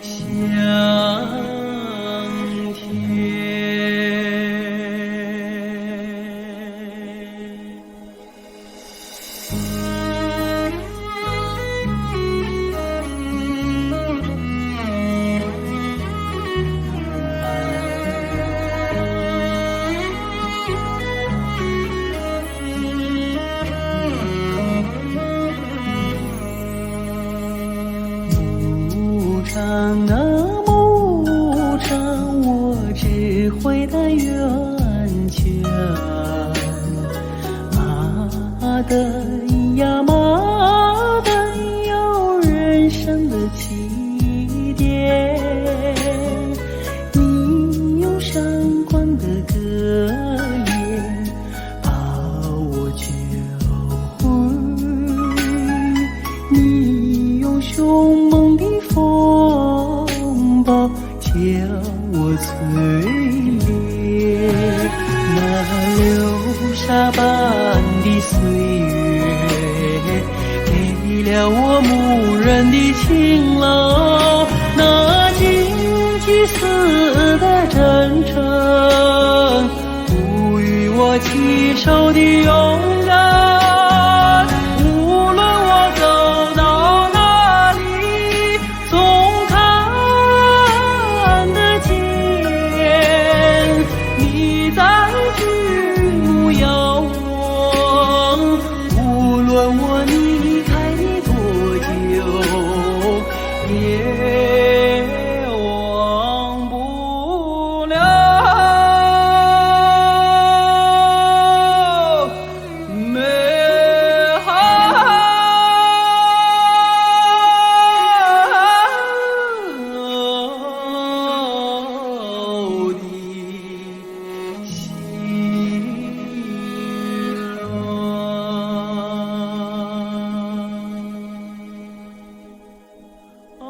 [SPEAKER 1] 香甜。牧场啊牧场，我只回到源泉。马灯呀马灯，有人生的起点，你用闪光的歌脸把我教会，你用凶猛的风暴将我淬炼，那流沙般的岁月给了我牧人的勤劳，那荆棘似的真诚赋予我起手的勇敢，无论我走到哪里总看得见你在举目遥望，无论我离开你多久也忘不了美好的心啊。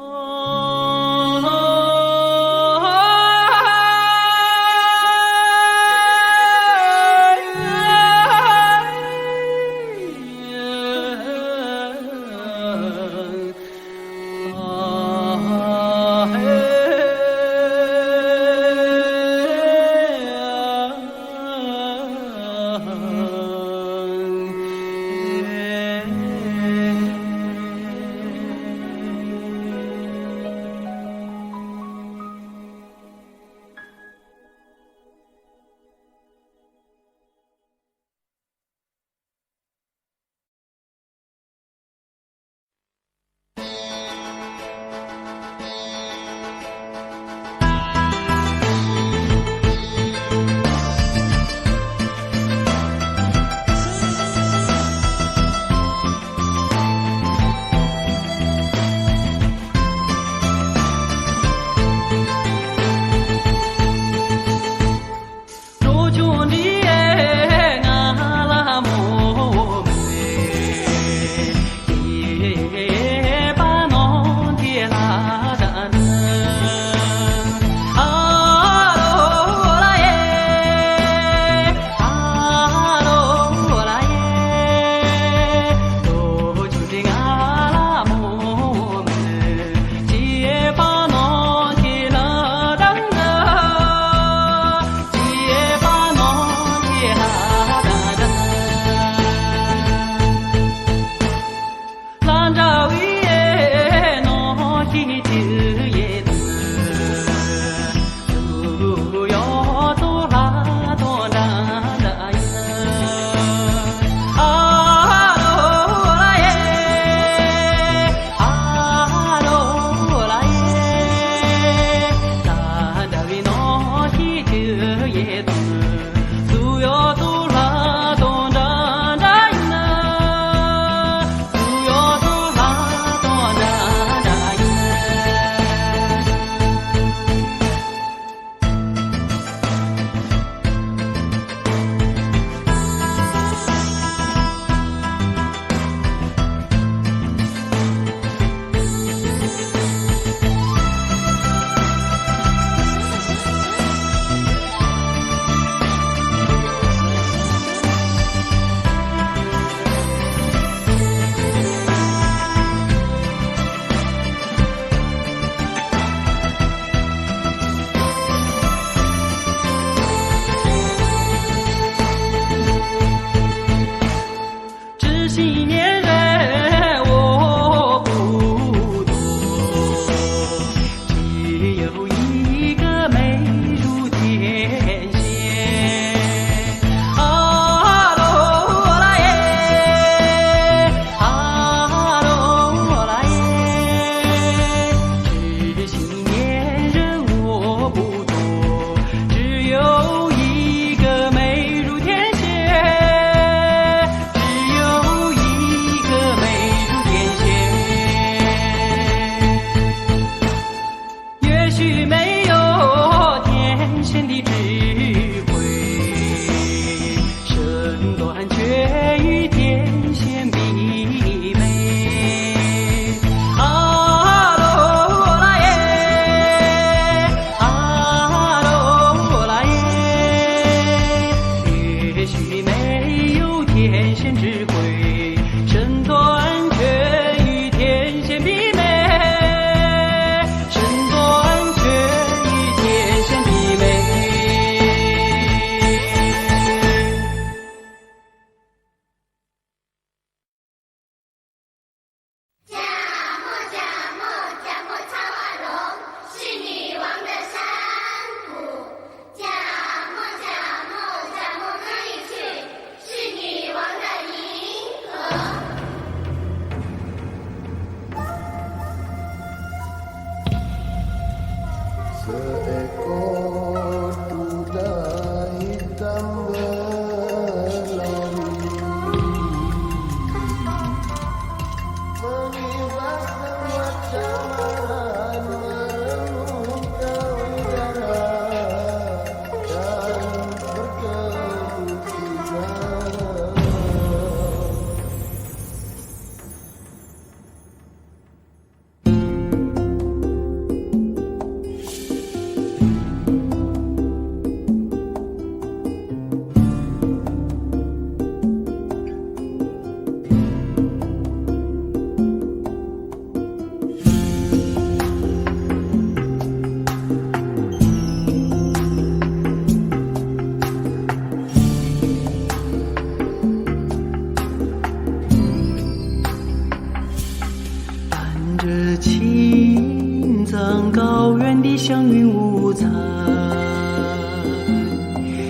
[SPEAKER 1] 祥云五彩，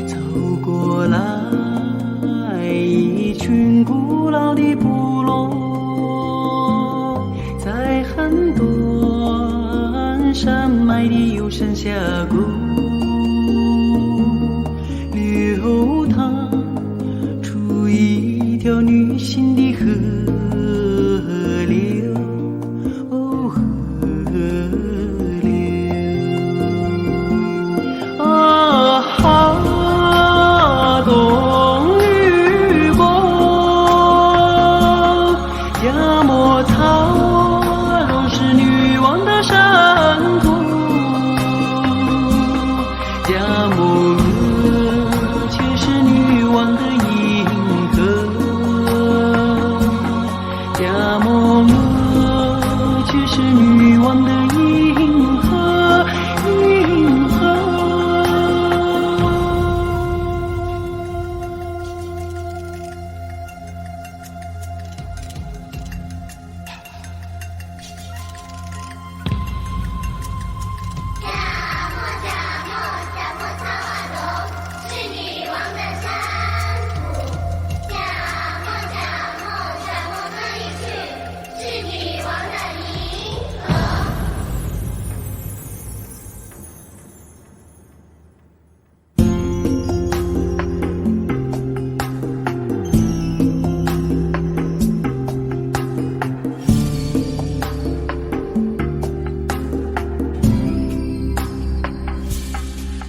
[SPEAKER 1] 走过来一群古老的部落，在很多山脉里有山峡谷，流淌出一条女性的河流，哦，河流啊，哈东雨过，亚莫草若是女王的山谷，亚莫俄却是女王的银河，亚莫俄却是女王的银河，银河。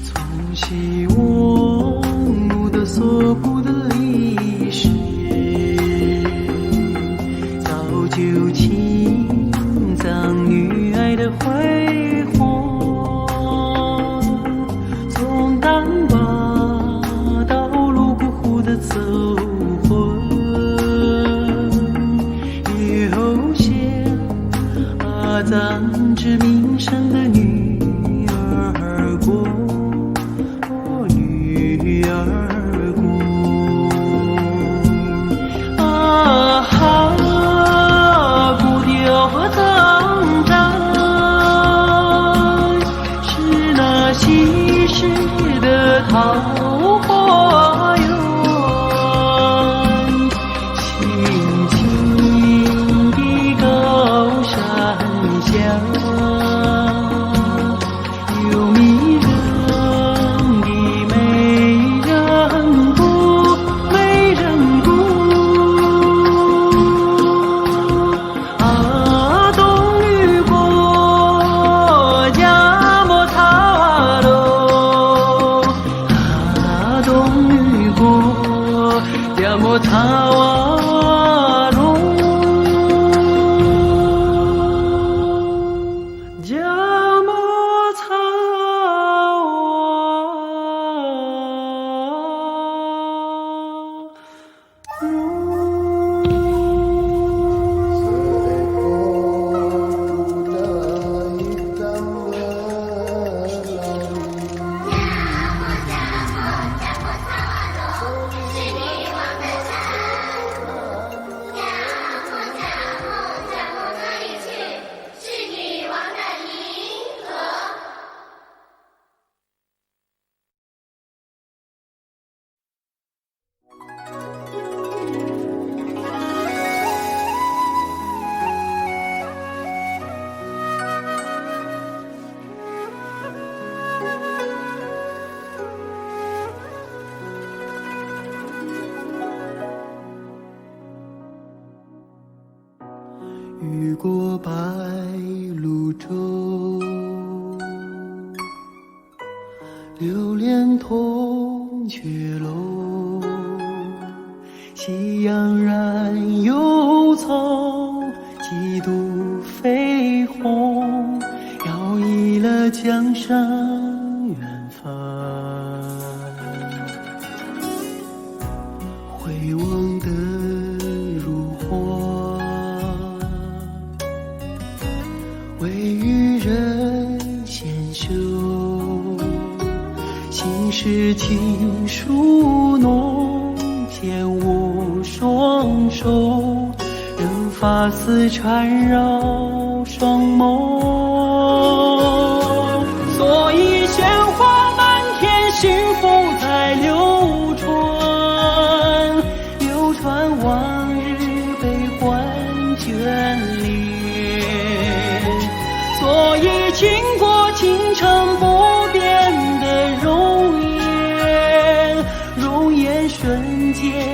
[SPEAKER 1] 从昔我们的所布的历史，早就潜藏女爱的辉煌，从丹巴到泸沽湖的走婚，有些阿赞之名声的女儿国，女儿国啊哈，古调和苍山是那稀世的桃花源，青青的高山下有迷人的美人谷，美人谷啊，东雨过亚莫塔罗，啊，东雨过亚莫塔瓦罗，亚莫塔瓦雨过白鹭洲，流连铜雀楼，喜洋然有草，几度飞鸿，摇曳了江山远帆。回望的如花，微雨人纤袖，心事情书浓，牵我双手，任发丝缠绕双眸。会经过倾城不变的容颜，容颜瞬间